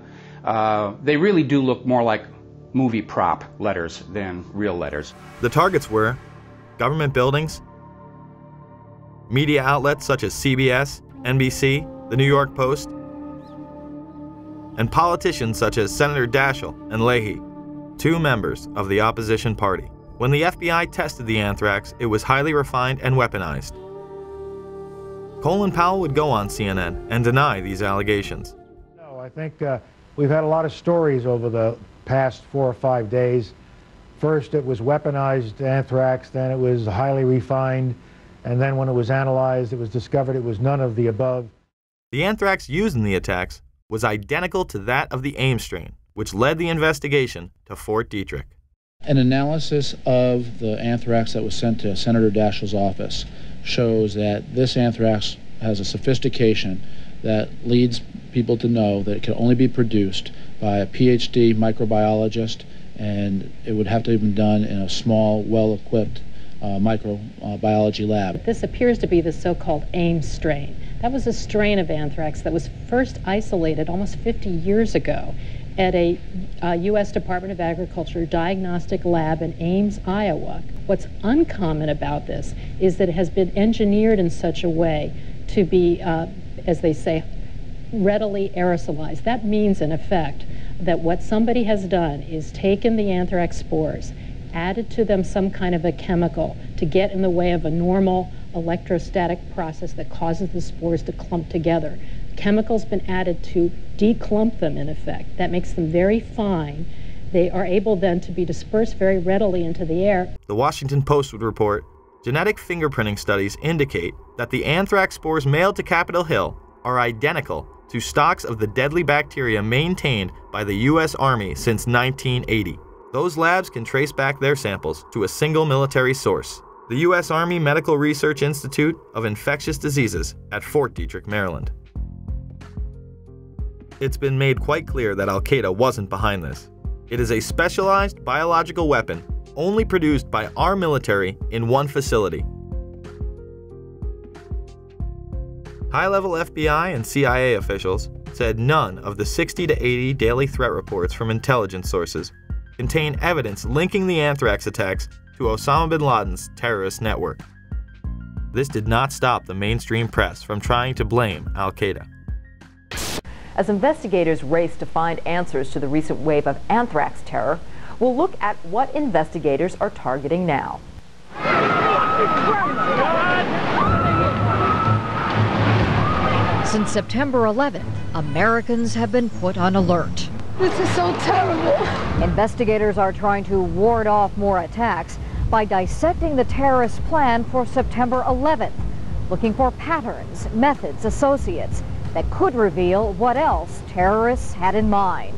They really do look more like movie prop letters than real letters.
The targets were government buildings, media outlets such as CBS, NBC, the New York Post, and politicians such as Senator Daschle and Leahy, two members of the opposition party. When the FBI tested the anthrax, it was highly refined and weaponized. Colin Powell would go on CNN and deny these allegations.
No, I think we've had a lot of stories over the past 4 or 5 days. First it was weaponized anthrax, then it was highly refined, and then when it was analyzed, it was discovered it was none of the above.
The anthrax used in the attacks was identical to that of the Ames strain, which led the investigation to Fort Detrick.
An analysis of the anthrax that was sent to Senator Daschle's office shows that this anthrax has a sophistication that leads people to know that it can only be produced by a PhD microbiologist, and it would have to have been done in a small, well-equipped microbiology lab.
This appears to be the so-called Ames strain. That was a strain of anthrax that was first isolated almost 50 years ago at a U.S. Department of Agriculture diagnostic lab in Ames, Iowa. What's uncommon about this is that it has been engineered in such a way to be, as they say, readily aerosolized. That means, in effect, that what somebody has done is taken the anthrax spores, added to them some kind of a chemical to get in the way of a normal electrostatic process that causes the spores to clump together. Chemicals been added to declump them, in effect. That makes them very fine. They are able then to be dispersed very readily into the air.
The Washington Post would report, genetic fingerprinting studies indicate that the anthrax spores mailed to Capitol Hill are identical to stocks of the deadly bacteria maintained by the U.S. Army since 1980. Those labs can trace back their samples to a single military source, the U.S. Army Medical Research Institute of Infectious Diseases at Fort Detrick, Maryland. It's been made quite clear that Al-Qaeda wasn't behind this. It is a specialized biological weapon only produced by our military in one facility. High-level FBI and CIA officials said none of the 60 to 80 daily threat reports from intelligence sources contain evidence linking the anthrax attacks to Osama bin Laden's terrorist network. This did not stop the mainstream press from trying to blame Al-Qaeda.
As investigators race to find answers to the recent wave of anthrax terror, we'll look at what investigators are targeting now. Since September 11th, Americans have been put on alert.
This is so terrible.
Investigators are trying to ward off more attacks by dissecting the terrorist plan for September 11th, looking for patterns, methods, associates that could reveal what else terrorists had in mind.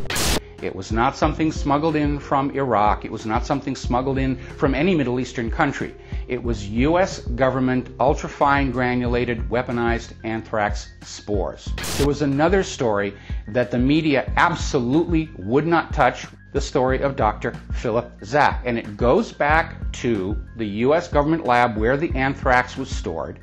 It was not something smuggled in from Iraq. It was not something smuggled in from any Middle Eastern country. It was U.S. government ultrafine granulated weaponized anthrax spores. There was another story that the media absolutely would not touch, the story of Dr. Philip Zach. And it goes back to the U.S. government lab where the anthrax was stored.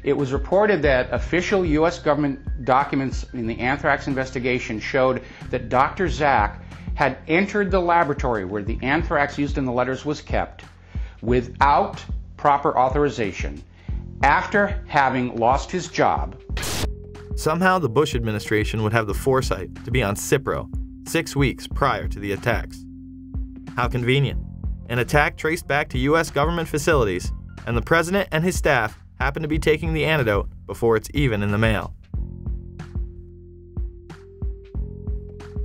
It was reported that official U.S. government documents in the anthrax investigation showed that Dr. Zach had entered the laboratory where the anthrax used in the letters was kept without proper authorization after having lost his job.
Somehow the Bush administration would have the foresight to be on Cipro 6 weeks prior to the attacks. How convenient. An attack traced back to U.S. government facilities, and the president and his staff happen to be taking the antidote before it's even in the mail.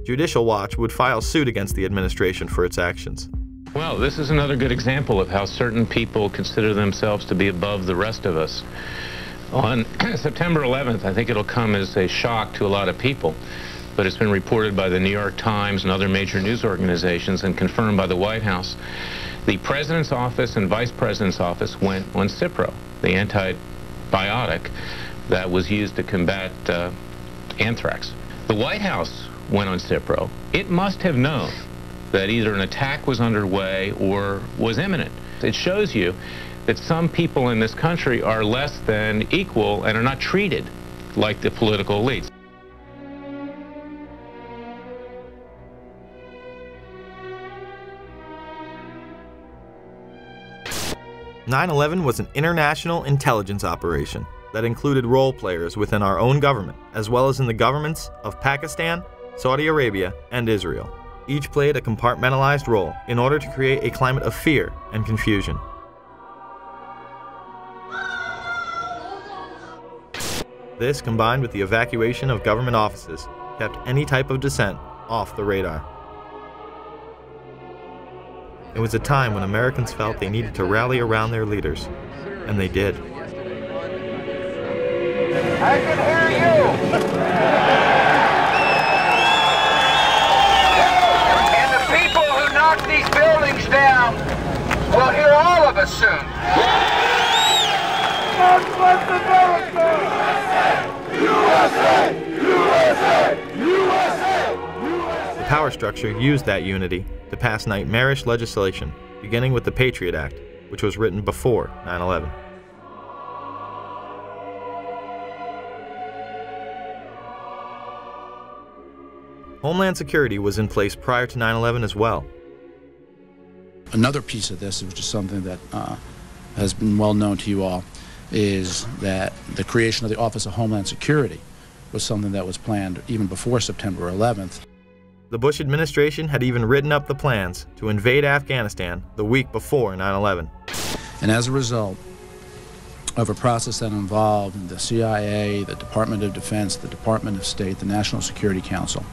Judicial Watch would file suit against the administration for its actions.
Well, this is another good example of how certain people consider themselves to be above the rest of us. On September 11th, I think it'll come as a shock to a lot of people, but it's been reported by the New York Times and other major news organizations and confirmed by the White House. The President's office and Vice President's office went on Cipro, the antibiotic that was used to combat anthrax. The White House went on Cipro. It must have known that either an attack was underway or was imminent. It shows you that some people in this country are less than equal and are not treated like the political elites.
"9/11 was an international intelligence operation that included role players within our own government, as well as in the governments of Pakistan, Saudi Arabia, and Israel. Each played a compartmentalized role in order to create a climate of fear and confusion. This, combined with the evacuation of government offices, kept any type of dissent off the radar. It was a time when Americans felt they needed to rally around their leaders, and they did.
I can hear you! And the people who knock these buildings down will hear all of us soon. God bless America! USA! USA! USA!
The power structure used that unity to pass nightmarish legislation, beginning with the Patriot Act, which was written before 9/11. Homeland Security was in place prior to 9/11 as well.
Another piece of this, which is something that has been well known to you all, is that the creation of the Office of Homeland Security was something that was planned even before September 11th.
The Bush administration had even written up the plans to invade Afghanistan the week before 9/11.
And as a result of a process that involved the CIA, the Department of Defense, the Department of State, the National Security Council,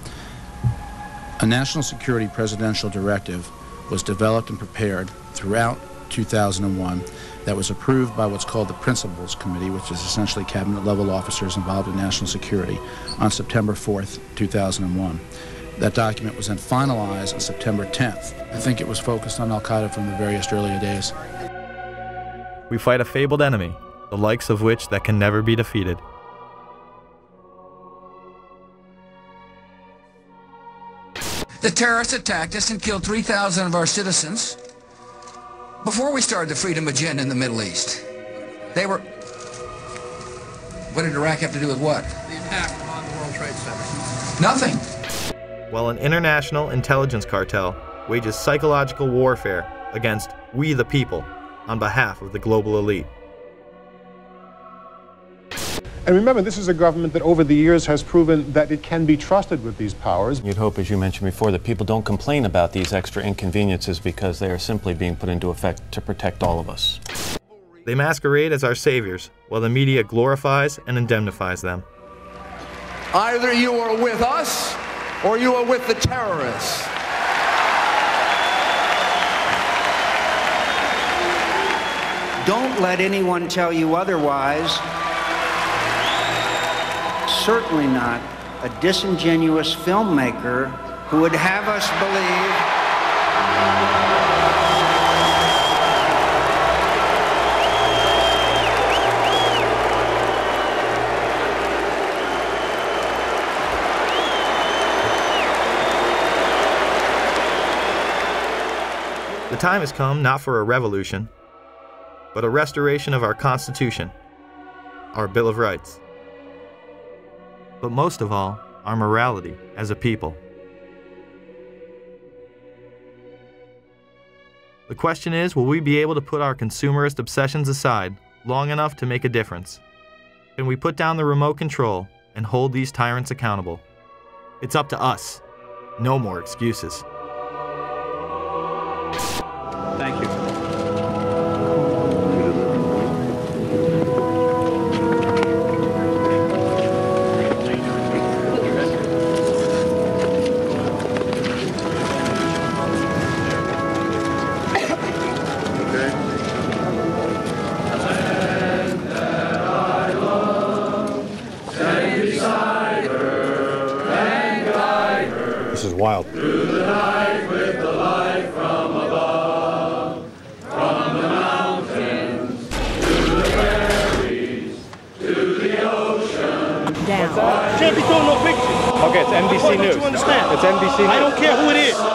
a national security presidential directive was developed and prepared throughout 2001 that was approved by what's called the Principals Committee, which is essentially cabinet-level officers involved in national security, on September 4th, 2001. That document was then finalized on September 10th. I think it was focused on al-Qaeda from the various earlier days.
We fight a fabled enemy, the likes of which that can never be defeated.
The terrorists attacked us and killed 3,000 of our citizens before we started the freedom agenda in the Middle East. They were... What did Iraq have to do with what?
The attack on the World Trade Center.
Nothing.
While an international intelligence cartel wages psychological warfare against we the people on behalf of the global elite.
And remember, this is a government that over the years has proven that it can be trusted with these powers.
You'd hope, as you mentioned before, that people don't complain about these extra inconveniences because they are simply being put into effect to protect all of us.
They masquerade as our saviors, while the media glorifies and indemnifies them.
Either you are with us, or you are with the terrorists.
Don't let anyone tell you otherwise. Certainly not a disingenuous filmmaker who would have us believe
The time has come not for a revolution, but a restoration of our Constitution, our Bill of Rights, but most of all, our morality as a people. The question is, will we be able to put our consumerist obsessions aside long enough to make a difference? Can we put down the remote control and hold these tyrants accountable? It's up to us. No more excuses.
Thank you.
This is wild.
Through the night with the light from above, from the mountains, to the prairies, to the ocean.
Down. Can't be doing no pictures.
Okay, it's NBC News.
Don't you understand?
It's NBC News.
I don't care who it is.